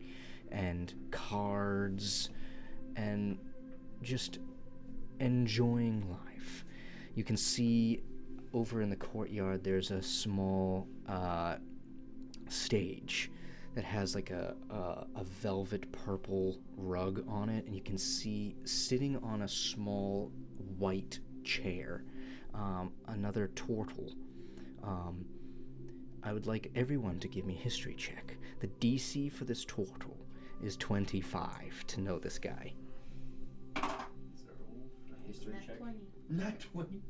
and cards, and just enjoying life. You can see over in the courtyard there's a small stage that has like a velvet purple rug on it, and you can see sitting on a small white chair another turtle. I would like everyone to give me a history check. The DC for this turtle is 25 to know this guy. History check. 20. Not 20.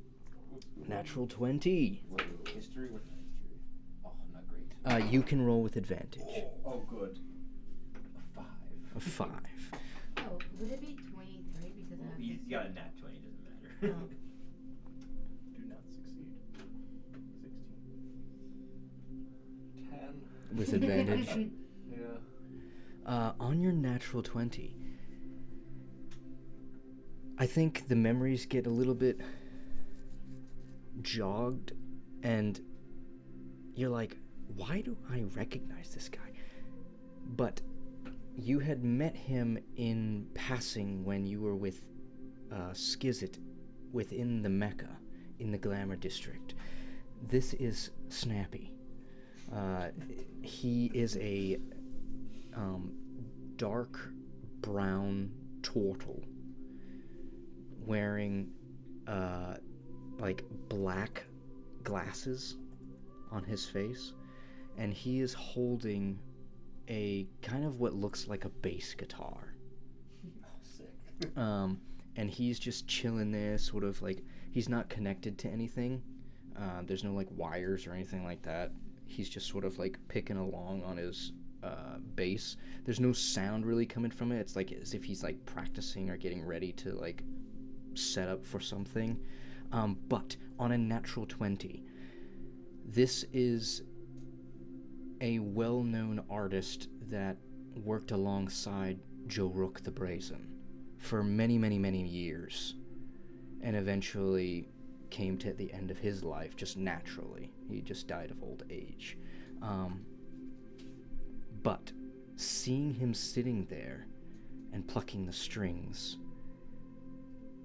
Natural 20. What, history? What's not history? Oh, not great. You can roll with advantage. Oh, good. A 5. A 5. Oh, would it be 23 because I have You history? got a nat 20, doesn't matter. Oh. Do not succeed. 16. 10. With advantage. Yeah. On your natural 20, I think the memories get a little bit jogged, and you're like, why do I recognize this guy? But you had met him in passing when you were with Skizit within the Mecca in the Glamour District. This is Snappy. He is a dark brown turtle wearing like black glasses on his face, and he is holding a kind of what looks like a bass guitar. Oh, sick. And he's just chilling there, sort of like, he's not connected to anything. There's no like wires or anything like that. He's just sort of like picking along on his bass. There's no sound really coming from it. It's like as if he's like practicing or getting ready to like set up for something. But on a natural 20, this is a well-known artist that worked alongside Joruk the Brazen for many, many, many years, and eventually came to the end of his life just naturally. He just died of old age. But seeing him sitting there and plucking the strings,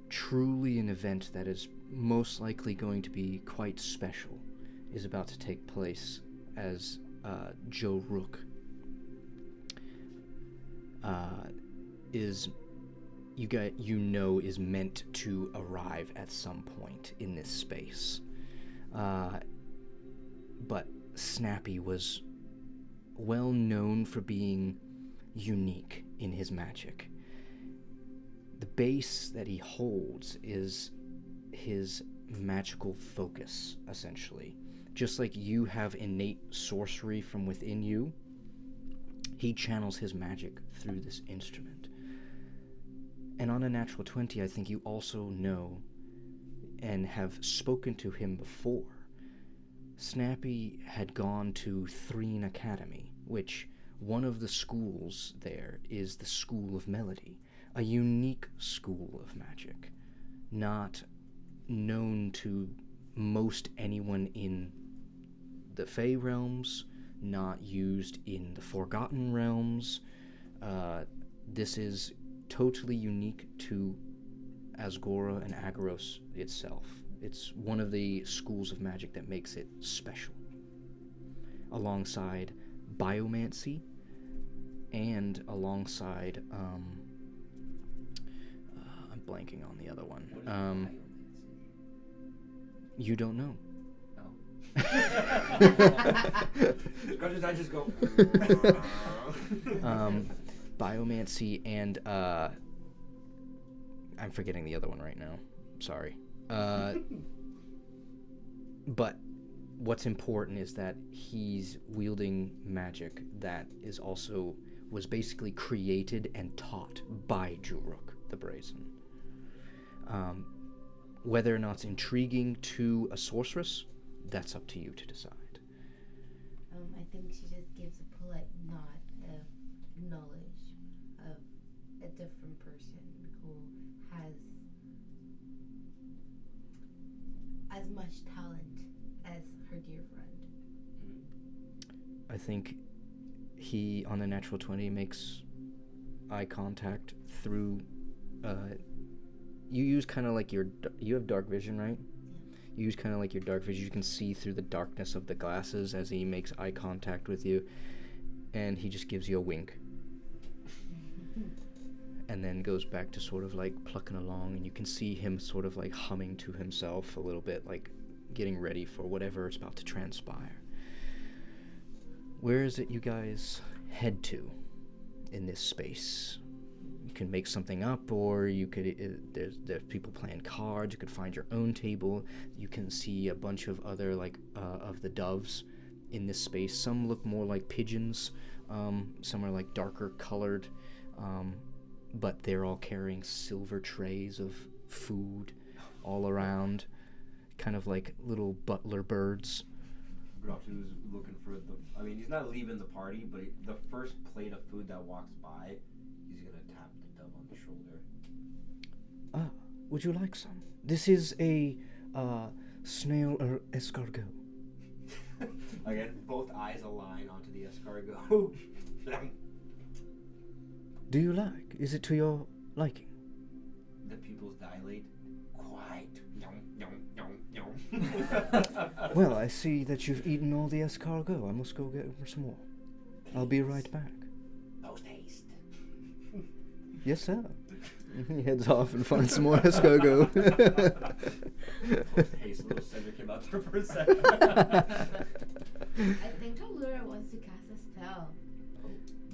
truly an event that is most likely going to be quite special, is about to take place as Joruk is meant to arrive at some point in this space. But Snappy was well known for being unique in his magic. The base that he holds is his magical focus, essentially. Just like you have innate sorcery from within you, he channels his magic through this instrument. And on a natural 20, I think you also know and have spoken to him before. Snappy had gone to Threen Academy, which one of the schools there is the School of Melody, a unique school of magic, not known to most anyone in the Fey realms, not used in the Forgotten realms. This is totally unique to Asgora and Agoros itself. It's one of the schools of magic that makes it special, alongside biomancy and alongside I'm blanking on the other one. You don't know. Because I just go. Biomancy and I'm forgetting the other one right now. Sorry. But what's important is that he's wielding magic that was basically created and taught by Joruk the Brazen. Whether or not it's intriguing to a sorceress, that's up to you to decide. I think she just gives a polite nod of knowledge of a different person who has as much talent as her dear friend. I think he, on a natural 20, makes eye contact through you use kind of like you have dark vision, right? You use kind of like your dark vision. You can see through the darkness of the glasses as he makes eye contact with you, and he just gives you a wink. And then goes back to sort of like plucking along, and you can see him sort of like humming to himself a little bit, like getting ready for whatever is about to transpire. Where is it you guys head to in this space? You can make something up, or you could, there's people playing cards. You could find your own table. You can see a bunch of other like of the doves in this space. Some look more like pigeons, some are like darker colored, but they're all carrying silver trays of food all around, kind of like little butler birds. Gratu's looking for I mean, he's not leaving the party, but the first plate of food that walks by, he's gonna tap the dove on the shoulder. Ah, would you like some? This is a snail escargot. Again, both eyes align onto the escargot. Do you like? Is it to your liking? The pupils dilate. Quite. Yum, yum, yum, yum. Well, I see that you've eaten all the escargot. I must go get some more. I'll be right back. Post haste. Yes, sir. He heads off and finds some more escargot. Hey, so little Cedric came out there for a second. I think Allura wants to cast a spell.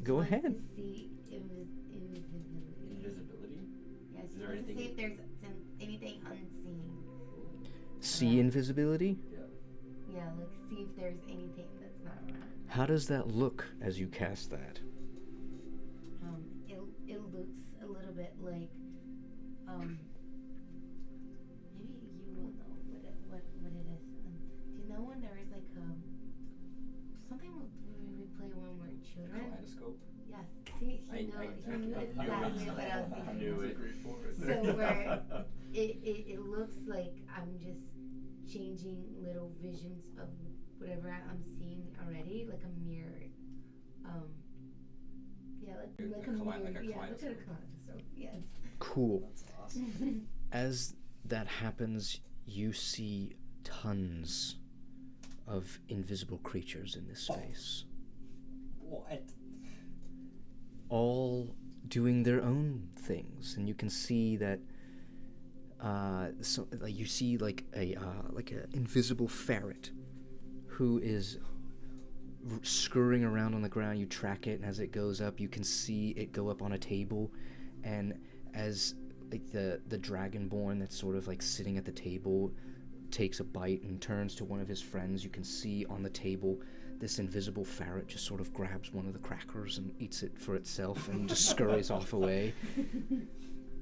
Go Wants ahead. To see invisibility. Invisibility? Yes, Is there wants anything- to see if there's anything unseen. See invisibility? Yeah. Yeah, like see if there's anything that's not around. How does that look as you cast that? It looks a little bit like maybe you will know what it is. Do you know when there is like something we play when we're children? Kaleidoscope? Yes. See, he knew exactly what I was I thinking. knew it. Great forward. So where it looks like I'm just changing little visions of whatever I'm seeing already, like a mirror. Yeah, like a mirror. Like a Yeah, look at a kaleidoscope. kaleidoscope. Yes. Cool. That's awesome. As that happens, you see tons of invisible creatures in this space, What? all doing their own things, and you can see that. So like you see like a invisible ferret, who is scurrying around on the ground. You track it, and as it goes up, you can see it go up on a table, and as like the dragonborn that's sort of like sitting at the table takes a bite and turns to one of his friends, you can see on the table this invisible ferret just sort of grabs one of the crackers and eats it for itself and just scurries off away.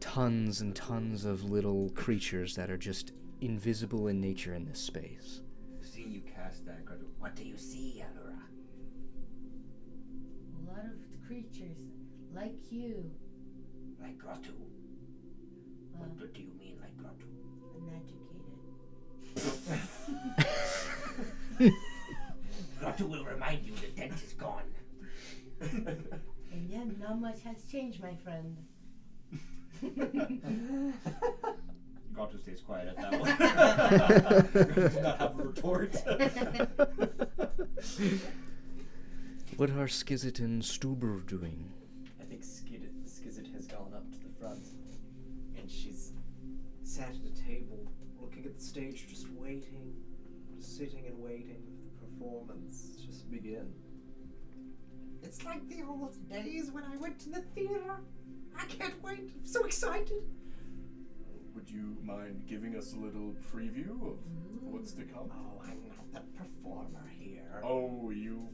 Tons and tons of little creatures that are just invisible in nature in this space. Seeing you cast that, Gratu. What do you see, Allura? A lot of creatures like you, Like Gratu? well, What do you mean, like Gratu? uneducated. Gratu will remind you the dent is gone. And yet, not much has changed, my friend. Gratu stays quiet at that one. Does not have a retort. What are Skizit and Stuber doing? I think Skizit has gone up to the front, and she's sat at a table, looking at the stage, just waiting, just sitting and waiting for the performance to just begin. It's like the old days when I went to the theater. I can't wait. I'm so excited. Would you mind giving us a little preview of what's to come? Oh, I'm not the performer here. Oh, you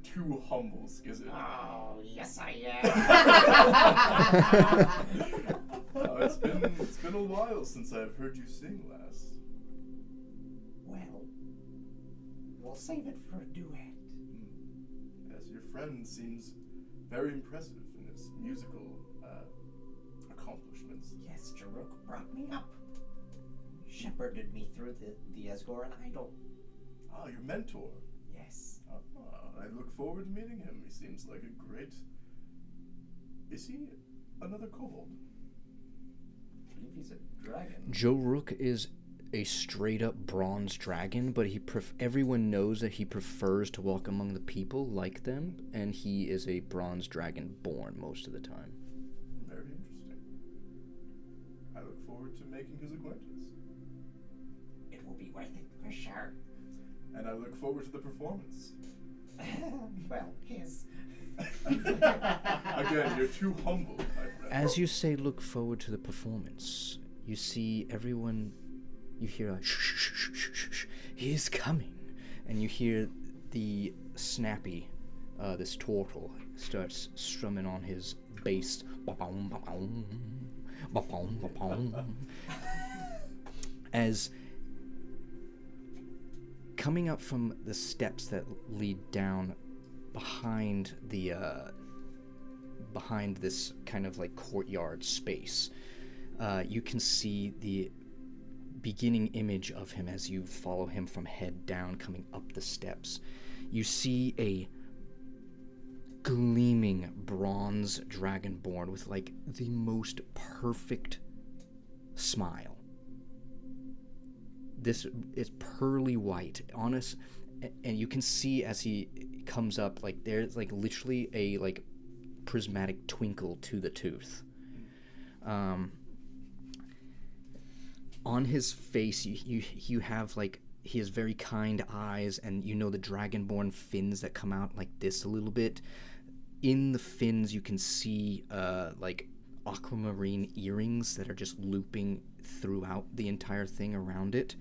too humble, Skizit. Oh, yes I am. It's been a while since I've heard you sing last. Well, we'll save it for a duet. As your friend seems very impressive in his musical accomplishments. Yes, Joruk brought me up. Shepherded me through the Asgoran idol. Ah, your mentor. Yes. I look forward to meeting him. He seems like a great... Is he another kobold? believe he's a dragon. Joruk is a straight up bronze dragon, but everyone knows that he prefers to walk among the people like them, and he is a bronze dragon born most of the time. Very interesting. I look forward to making his acquaintance. It will be worth it for sure. And I look forward to the performance. Well, his. Again, you're too humble, my friend. As you say look forward to the performance, you see everyone, you hear a shh, shh, shh, shh, shh, shh, he is coming. And you hear the Snappy, this turtle, starts strumming on his bass. As coming up from the steps that lead down behind the behind this kind of like courtyard space, you can see the beginning image of him as you follow him from head down coming up the steps. You see a gleaming bronze dragonborn with like the most perfect smile. This is pearly white, honest, and you can see as he comes up, like there's like literally a like prismatic twinkle to the tooth. On his face, you have like, he has very kind eyes, and you know the dragonborn fins that come out like this a little bit. In the fins, you can see like aquamarine earrings that are just looping throughout the entire thing around it.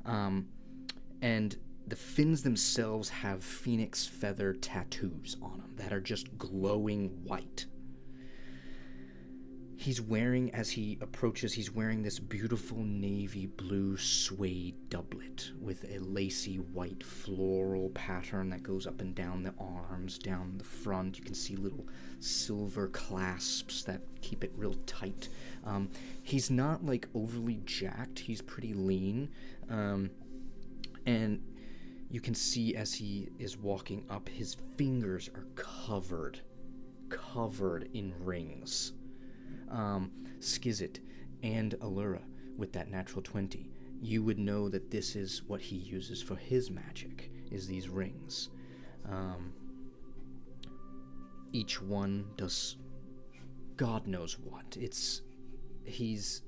And the fins themselves have phoenix feather tattoos on them that are just glowing white. He's wearing, as he approaches, he's wearing this beautiful navy blue suede doublet with a lacy white floral pattern that goes up and down the arms, down the front. You can see little silver clasps that keep it real tight. He's not like overly jacked, he's pretty lean. And you can see as he is walking up, his fingers are covered in rings. Skizit and Allura, with that natural 20, you would know that this is what he uses for his magic, is these rings. Each one does God knows what. He's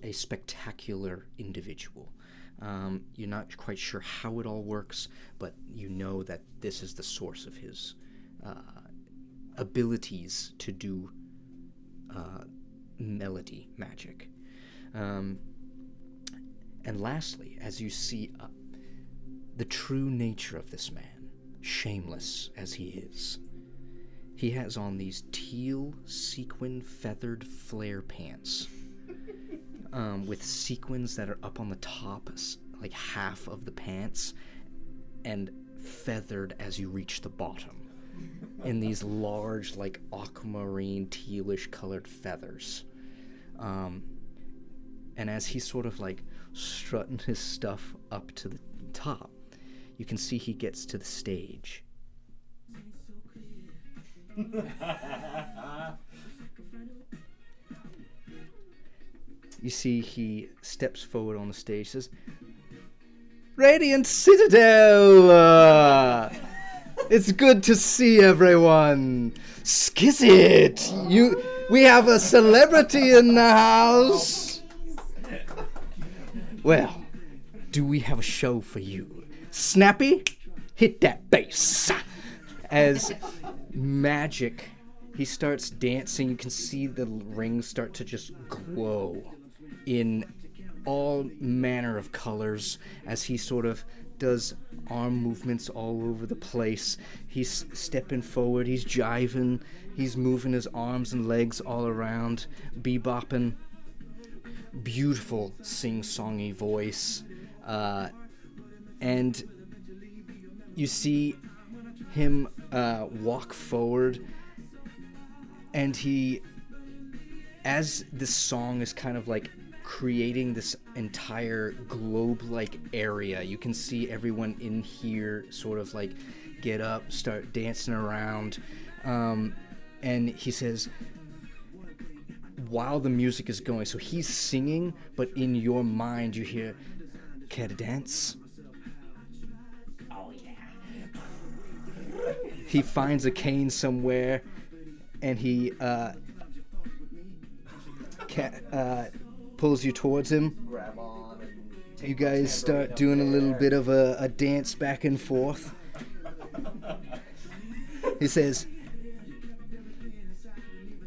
a spectacular individual. You're not quite sure how it all works, but you know that this is the source of his abilities to do melody magic. And lastly, as you see the true nature of this man, shameless as he is, he has on these teal sequin feathered flare pants with sequins that are up on the top, like half of the pants, and feathered as you reach the bottom in these large, like aquamarine tealish colored feathers. And as he's sort of like strutting his stuff up to the top, you can see he gets to the stage. You see he steps forward on the stage, says, "Radiant Citadel! It's good to see everyone. Skizit, we have a celebrity in the house. Well, do we have a show for you? Snappy, hit that bass." As magic, he starts dancing. You can see the rings start to just glow in all manner of colors as he sort of does arm movements all over the place. He's stepping forward, he's jiving, he's moving his arms and legs all around, bebopping. Beautiful sing-songy voice. And you see him walk forward, and he, as this song is kind of like creating this entire globe-like area, you can see everyone in here sort of like get up, start dancing around, and he says, while the music is going. So he's singing, but in your mind you hear, care to dance? Oh yeah. He finds a cane somewhere, and he pulls you towards him. Grab on and take You my guys tambourine start up doing a little there. bit of a dance back and forth. He says,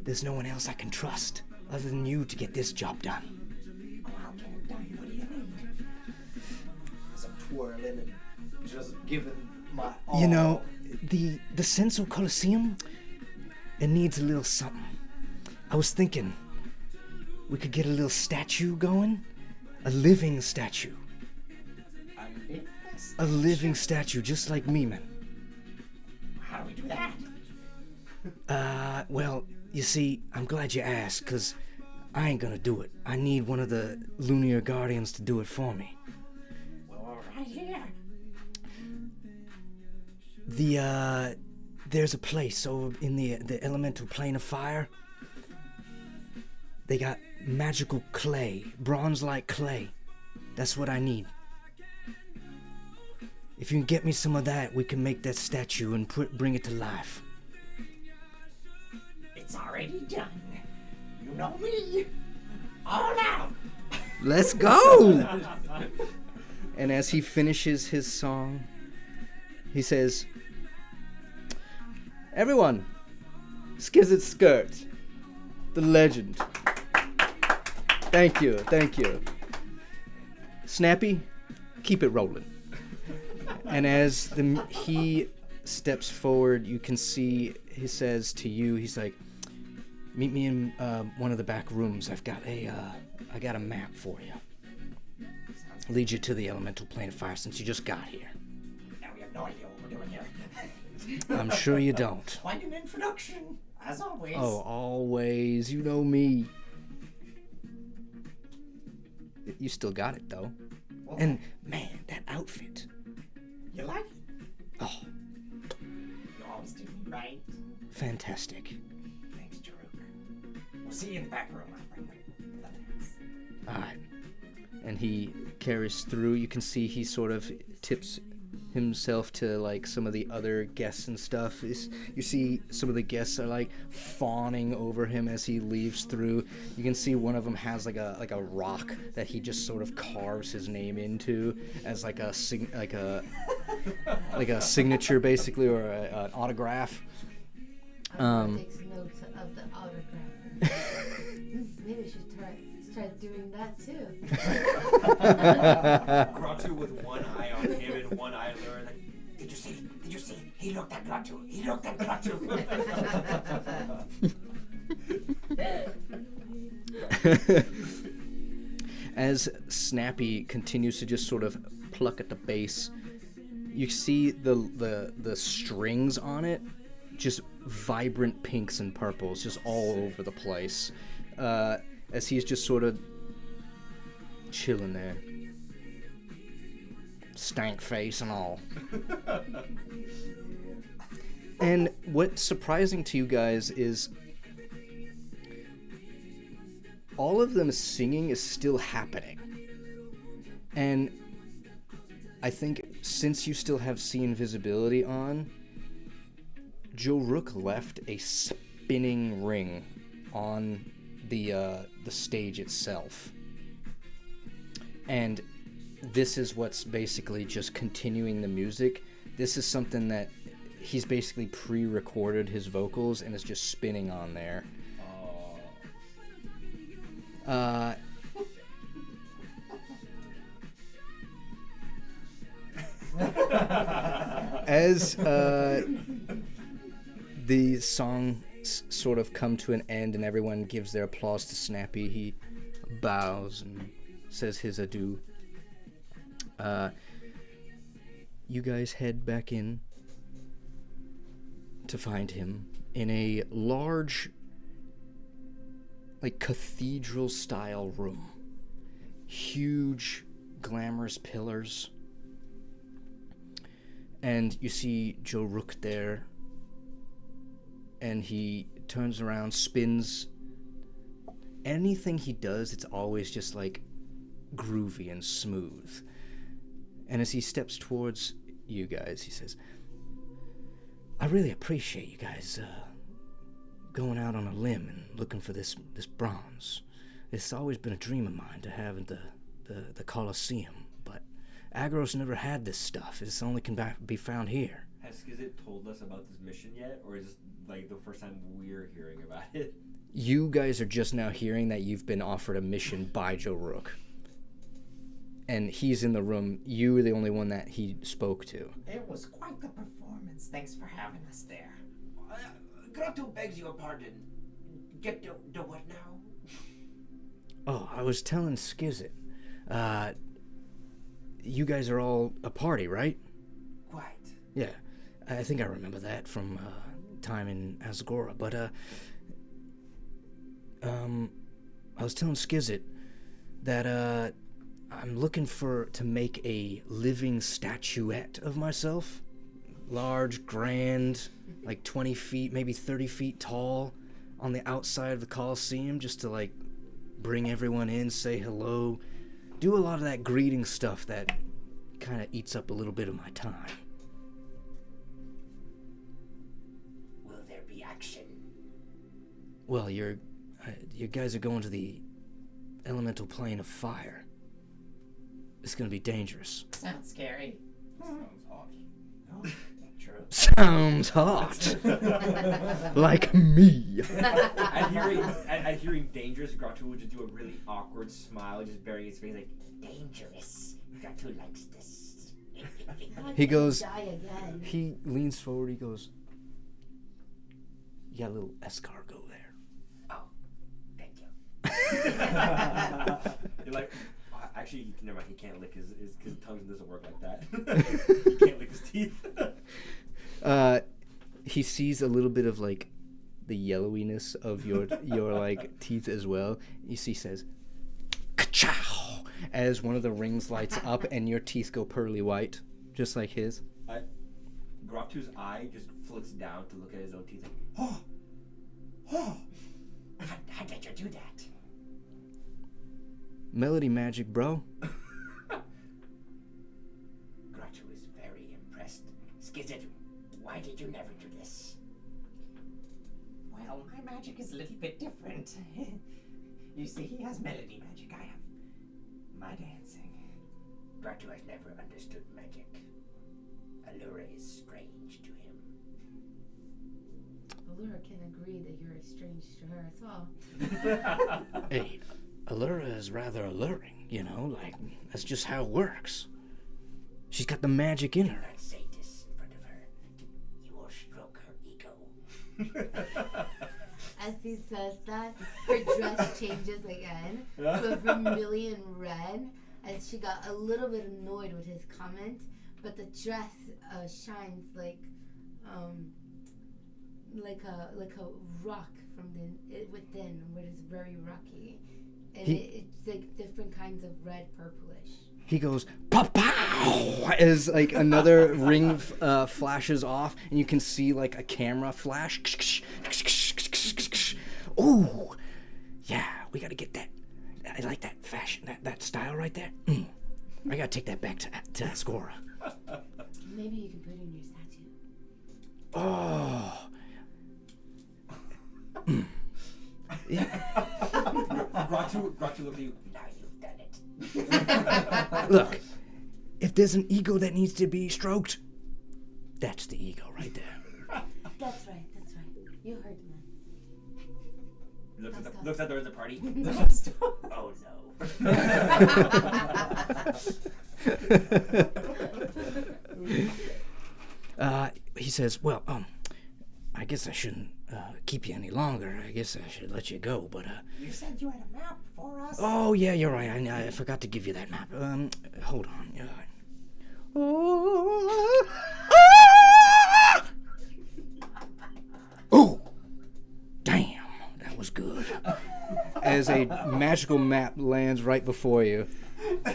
there's no one else I can trust other than you to get this job done. Oh, I'll get it done. What do you need? As I'm twirling and just giving my all. You know, the Senso Coliseum, it needs a little something. I was thinking we could get a little statue going. A living statue. A living statue, just like me, man. How do we do that? Well, you see, I'm glad you asked, because I ain't gonna do it. I need one of the Luniar Guardians to do it for me. Well, right here. There's a place over in the elemental plane of fire. They got magical clay, bronze-like clay. That's what I need. If you can get me some of that, we can make that statue and bring it to life. It's already done. You know me. All out. Let's go! And as he finishes his song, he says, everyone, Skizzit Skirt, the legend. Thank you, thank you. Snappy, keep it rolling. And as he steps forward, you can see, he says to you, he's like, meet me in one of the back rooms. I got a map for you. Lead you to the elemental plane of fire since you just got here. Now we have no idea what we're doing here. I'm sure you don't. Quite an introduction, as always. Oh, always. You know me. You still got it, though. Well, And, man, that outfit. you like it? Oh, You always do me right. fantastic. Thanks, Joruk. We'll see you in the back room. I'll bring the pants. All right. And he carries through. You can see he sort of tips himself to like some of the other guests and stuff. You see some of the guests are like fawning over him as he leaves through. You can see one of them has like a rock that he just sort of carves his name into as like a signature basically, or an autograph. Takes notes of the autograph. Maybe I should start doing that too. Gratu with one eye on him and one eye on her. Like, Did you see? Did you see? He looked at Gratu. He looked at Gratu. As Snappy continues to just sort of pluck at the base, you see the strings on it, just vibrant pinks and purples, just all over the place. As he's just sort of chilling there, stank face and all. And what's surprising to you guys is all of them singing is still happening. And I think since you still have scene visibility on, Joruk left a spinning ring on the stage itself. And this is what's basically just continuing the music. This is something that he's basically pre-recorded his vocals and is just spinning on there. As the songs sort of come to an end and everyone gives their applause to Snappy, he bows and says his adieu. You guys head back in to find him in a large, like, cathedral-style room. Huge, glamorous pillars. And you see Joruk there, and he turns around, spins anything he does, it's always just like groovy and smooth. And as he steps towards you guys, he says, I really appreciate you guys going out on a limb and looking for this bronze. It's always been a dream of mine to have the Colosseum, but Agros never had this stuff. It's only can be found here. Has Skizit told us about this mission yet, or is this like the first time we're hearing about it? You guys are just now hearing that you've been offered a mission by Joruk. And he's in the room. You were the only one that he spoke to. It was quite the performance. Thanks for having us there. Grotto begs your pardon. Get the what now? Oh, I was telling Skizit. You guys are all a party, right? Quite. Yeah, I think I remember that from time in Asgora. But I was telling Skizit that I'm looking to make a living statuette of myself. Large, grand, like 20 feet, maybe 30 feet tall, on the outside of the Colosseum, just to like bring everyone in, say hello, do a lot of that greeting stuff that kind of eats up a little bit of my time. Will there be action? Well, you guys are going to the elemental plane of fire. It's gonna be dangerous. Sounds scary. Sounds hot. Oh, true. Sounds hot. Like me. At hearing dangerous, Grotto would just do a really awkward smile, just burying his face like, Dangerous. Grotto likes this. He goes, Die again. he leans forward, he goes, you got a little escargot there. Oh, thank you. you're like, actually, never mind, he can't lick his tongue doesn't work like that. He can't lick his teeth. He sees a little bit of like the yellowiness of your like teeth as well. He says, "Ka-chow!" as one of the rings lights up and your teeth go pearly white, just like his. Grotto's eye just flicks down to look at his own teeth. Like, Oh, how did you do that? Melody magic, bro. Grotto is very impressed. Skizit, why did you never do this? Well, my magic is a little bit different. You see, he has melody magic. I have my dancing. Grotto has never understood magic. Allura is strange to him. Allura can agree that you're strange to her as well. Hey, Allura is rather alluring, you know, like, that's just how it works. She's got the magic in Do her. not say this in front of her. You will stroke her ego. As he says that, her dress changes again to a vermilion red, as she got a little bit annoyed with his comment, but the dress shines like a rock from within, where it's very rocky, and it's like different kinds of red purplish. He goes, "Pow!" as like another ring flashes off, and you can see like a camera flash. Ooh, yeah, we gotta get that. I like that fashion, that style right there. I gotta take that back to Asgora. Maybe you can put it in your statue. Oh. Yeah. Grotto looked at you. Now you've done it. Look, if there's an ego that needs to be stroked, that's the ego right there. That's right. You heard me. Looks at the rest of the party. Oh no. He says, well, I guess I shouldn't keep you any longer. I guess I should let you go, but You said you had a map for us? oh yeah, you're right. I forgot to give you that map. Hold on. Oh, damn, that was good. As a magical map lands right before you,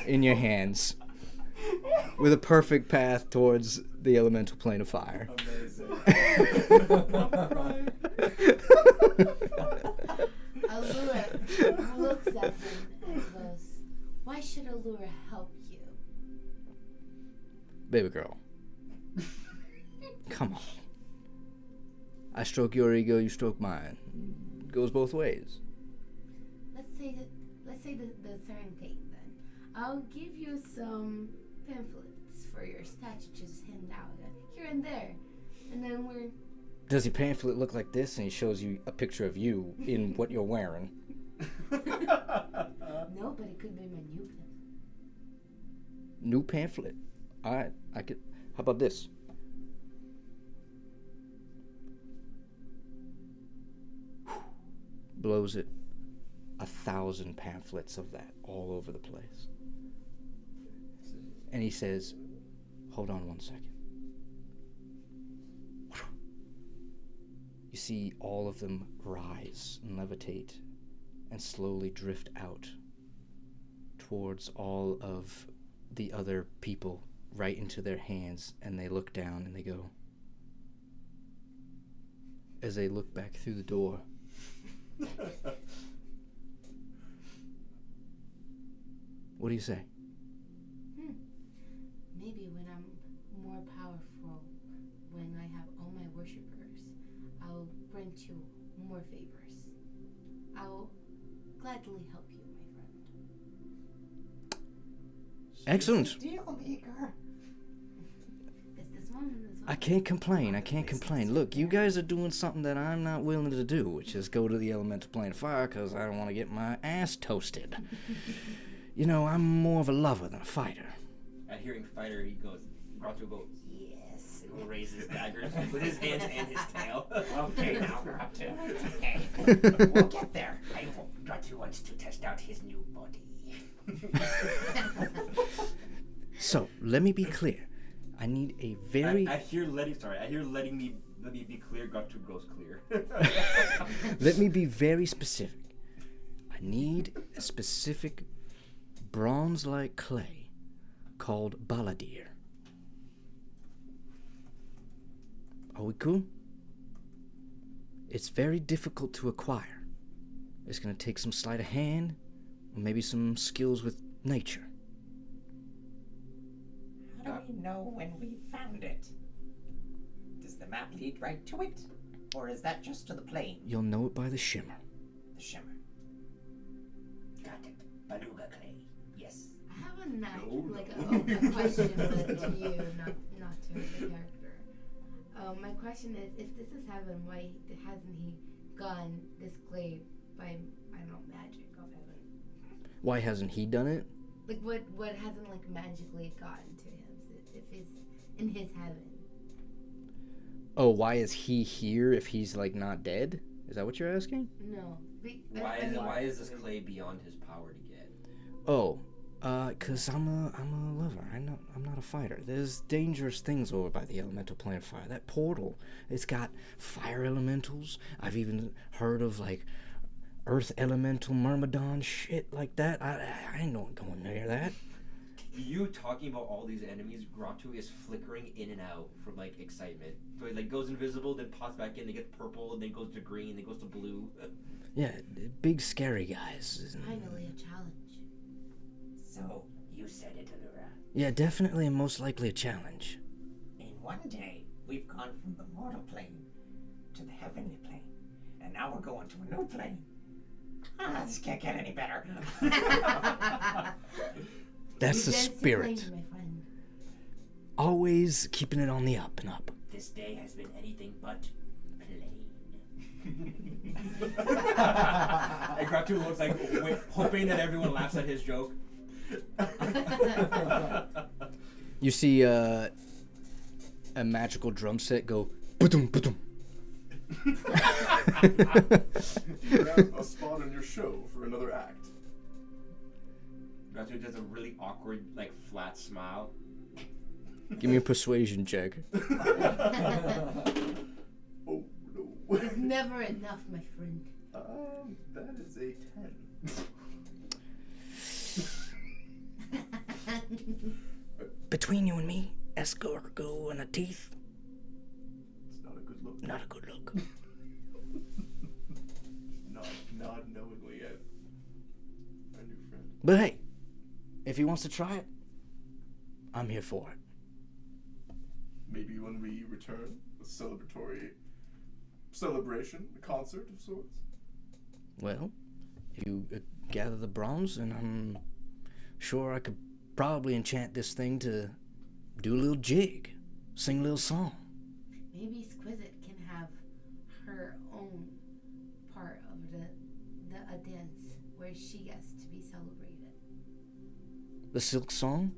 in your hands, with a perfect path towards the elemental plane of fire. Amazing. Allura, looks at him and goes, "Why should Allura help you?" Baby girl. Come on. I stroke your ego, you stroke mine. Goes both ways. Let's say the certain thing then. I'll give you some pamphlets for your stats to just hand out here and there. And then we're... Does your pamphlet look like this? And he shows you a picture of you in what you're wearing. No, but it could be my new pamphlet. New pamphlet. Alright, I could... How about this? Blows it. 1,000 pamphlets of that all over the place. And he says, hold on one second. You see all of them rise and levitate and slowly drift out towards all of the other people right into their hands, and they look down and they go. As they look back through the door, what do you say? Maybe when I'm more powerful, when I have all my worshippers, I'll grant you more favors. I'll gladly help you, my friend. Excellent. Deal maker. This one. I can't complain. Look, you guys are doing something that I'm not willing to do, which is go to the elemental plane of fire because I don't want to get my ass toasted. You know, I'm more of a lover than a fighter. At hearing fighter, he goes, Grotto goes, Yes. and will raise his daggers with his hands and his tail. Okay, now, Grotto. It's okay. We'll get there. I hope Grotto wants to test out his new body. So, let me be clear. I need a very... I hear letting me be clear, Grotto goes clear. Let me be very specific. I need a specific bronze-like clay called Balladeer. Are we cool? It's very difficult to acquire. It's going to take some sleight of hand, or maybe some skills with nature. How do we know when we found it? Does the map lead right to it? Or is that just to the plane? You'll know it by the shimmer. The shimmer. Got it. Beluga clay. Yes. I have a question, but to you, not to the character. My question is, if this is heaven, why hasn't he gotten this clay by, I don't know, magic of heaven? Why hasn't he done it? Like, what hasn't, like, magically gotten to him if he's in his heaven? Oh, why is he here if he's, like, not dead? Is that what you're asking? No. Why is this clay beyond his power to get? Oh, cause I'm a lover. I'm not a fighter. There's dangerous things over by the elemental plane of fire. That portal, it's got fire elementals. I've even heard of like earth elemental myrmidon shit like that. I ain't no going near that. You talking about all these enemies, Grotto is flickering in and out from like excitement. So he like goes invisible, then pops back in, then gets purple, then goes to green, then goes to blue. Yeah, big scary guys. Finally a challenge. So, you said it, Allura. Yeah, definitely and most likely a challenge. In one day, we've gone from the mortal plane to the heavenly plane. And now we're going to a new plane. This can't get any better. That's the You dare to spirit. claim, my friend. Always keeping it on the up and up. This day has been anything but plain. And Grotto looks like hoping that everyone laughs at his joke. You see a magical drum set go ba-dum, ba-dum. Do you have a spot on your show for another act? Grotto does a really awkward, like flat smile. Give me a persuasion check. Oh no. It's never enough, my friend. That is a 10. Between you and me, escargot and a teeth, It's not a good look. not a good look. Nod knowingly at But hey, if he wants to try it, I'm here for it. Maybe when we return, a celebration, a concert of sorts. Well, if you gather the bronze, and I'm sure I could probably enchant this thing to do a little jig, sing a little song. Maybe Squisite can have her own part of a dance where she gets to be celebrated. The silk song?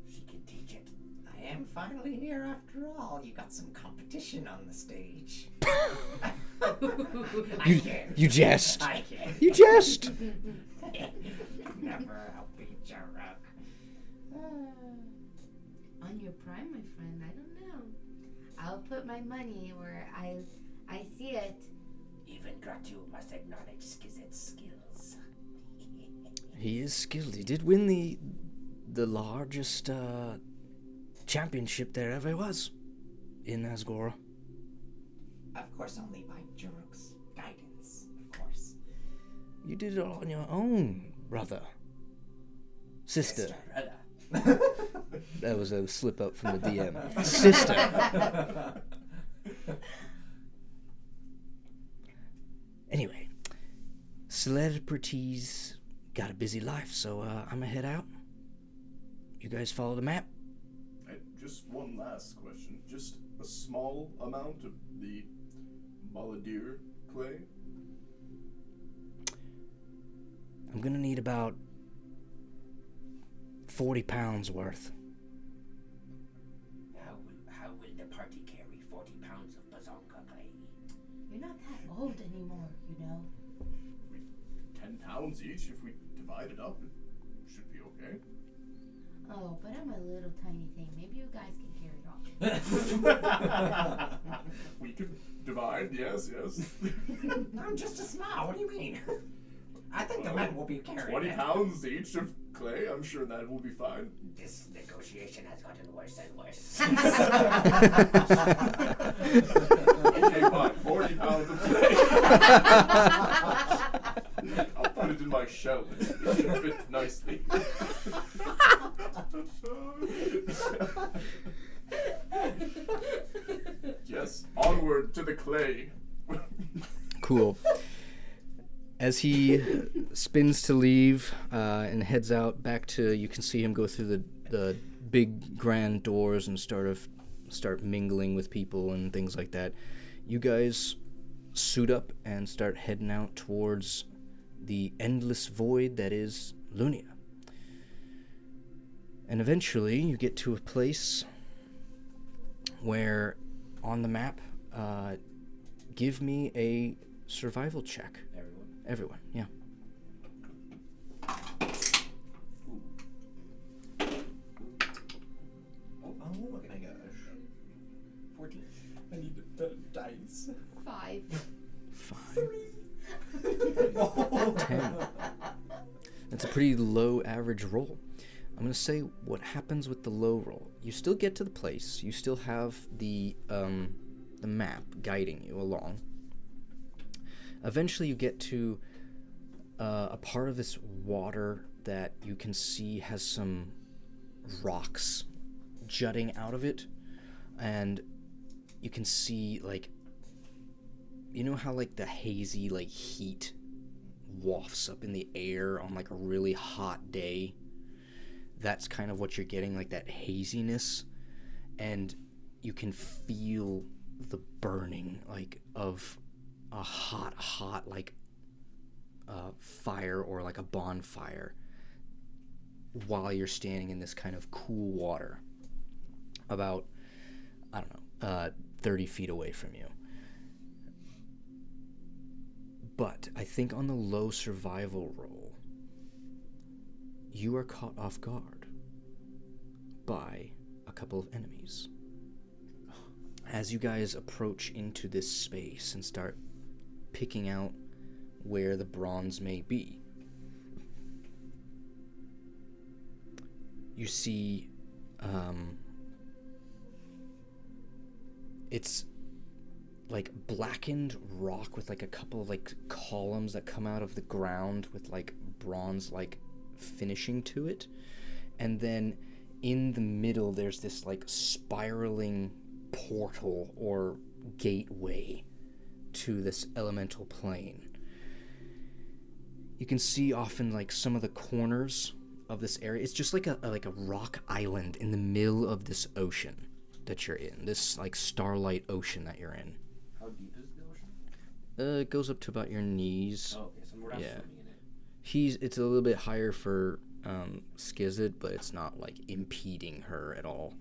She can teach it. I am finally here after all. You got some competition on the stage. You jest. I can. You jest. Never outbeat Joruk. On your prime, my friend, I don't know. I'll put my money where I see it. Even Gratu must acknowledge Skizzet's skills. He is skilled. He did win the largest championship there ever was in Asgora. Of course, only by Joruk's guidance, of course. You did it all on your own, brother. Sister. That was a slip up from the DM. Sister. Anyway, celebrities got a busy life, so I'm gonna head out. You guys follow the map? Just one last question. Just a small amount of the Balladeer clay? I'm gonna need about 40 pounds worth. How will the party carry 40 pounds of bazonka clay? You're not that old anymore, you know. 10 pounds each. If we divide it up, it should be okay. Oh, but I'm a little tiny thing. Maybe you guys can carry it off. We could divide, yes. I'm just a small. What do you mean? I think the men will be carrying 20 it. pounds each of clay. I'm sure that will be fine. This negotiation has gotten worse and worse. Okay, fine. 40 pounds of clay. I'll put it in my shell. It should fit nicely. Yes, onward to the clay. Cool. As he spins to leave and heads out back to, you can see him go through the big grand doors and start mingling with people and things like that. You guys suit up and start heading out towards the endless void that is Lunia. And eventually you get to a place where on the map, give me a survival check. Everyone, yeah. Oh my gosh. 14. I need the dice. 5. 10. That's a pretty low average roll. I'm going to say what happens with the low roll. You still get to the place. You still have the map guiding you along. Eventually you get to a part of this water that you can see has some rocks jutting out of it. And you can see, like, you know how, like, the hazy, like, heat wafts up in the air on, like, a really hot day? That's kind of what you're getting, like, that haziness. And you can feel the burning, like, of a hot, like, fire or, like, a bonfire while you're standing in this kind of cool water about, I don't know, 30 feet away from you. But I think on the low survival roll, you are caught off guard by a couple of enemies. As you guys approach into this space and start picking out where the bronze may be, you see it's like blackened rock with like a couple of like columns that come out of the ground with like bronze like finishing to it. And then in the middle, there's this like spiraling portal or gateway to this elemental plane. You can see often like some of the corners of this area. It's just like a rock island in the middle of this ocean that you're in. This like starlight ocean that you're in. How deep is the ocean? It goes up to about your knees. Oh, okay, so we're not swimming in it. It's a little bit higher for Skizit, but it's not like impeding her at all.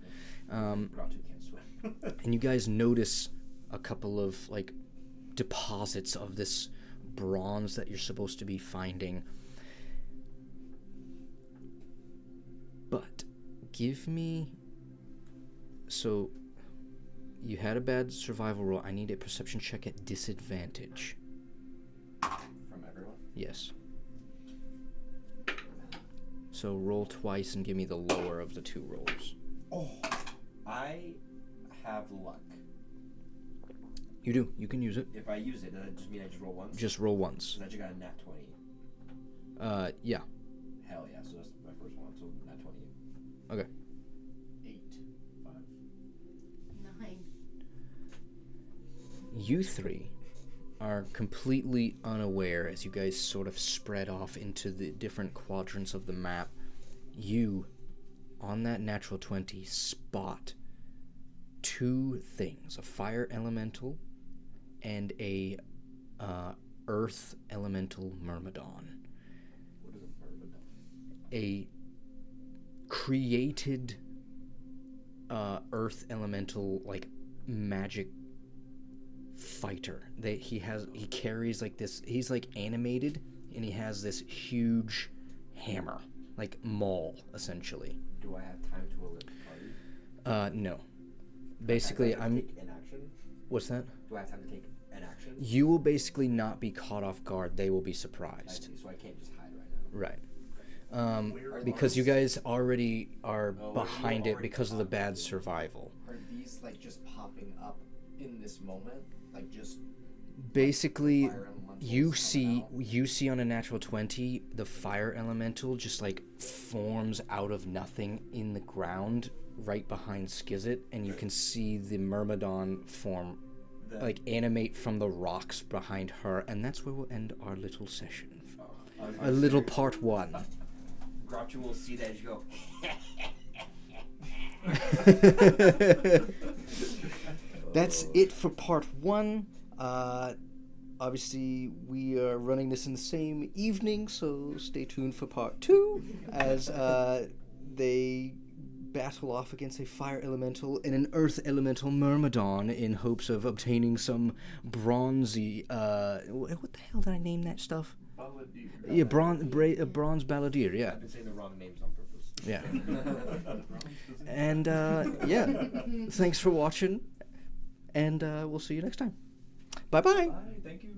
Gratu can't swim. And you guys notice a couple of like deposits of this bronze that you're supposed to be finding. But give me... So, you had a bad survival roll. I need a perception check at disadvantage. From everyone? Yes. So roll twice and give me the lower of the two rolls. Oh, I have luck. You do. You can use it. If I use it, does that just mean I just roll once? Just roll once. So I just got a nat 20. Yeah. Hell yeah, so that's my first one, so nat 20. Okay. 8, 5. 9. You three are completely unaware as you guys sort of spread off into the different quadrants of the map. You, on that natural 20, spot two things: a fire elemental and a earth elemental myrmidon. What is a myrmidon? A created earth elemental like magic fighter. He carries like this. He's like animated, and he has this huge hammer, like maul, essentially. Do I have time to alert the party? No. Basically, Do I have time to take an action? What's that? Do I have time to take an action? You will basically not be caught off guard. They will be I surprised. see, so I can't just hide right now. Right. Because you guys already are Oh, behind you're it already because of the behind bad it. survival. Are these like just popping up in this moment? Like just Basically, fire elementals you coming out? see on a natural 20, the fire elemental just like forms out of nothing in the ground right behind Skizit, and you can see the Myrmidon form like animate from the rocks behind her, and that's where we'll end our little session. A little part 1. Gratu will see that as you go. That's it for part 1. Obviously, we are running this in the same evening, so stay tuned for part 2 as they battle off against a fire elemental and an earth elemental myrmidon in hopes of obtaining some bronzy... what the hell did I name that stuff? Balladeer. Yeah, bronze Balladeer, yeah. I've been saying the wrong names on purpose. Yeah. And, yeah, thanks for watching, and we'll see you next time. Bye-bye. Bye, thank you.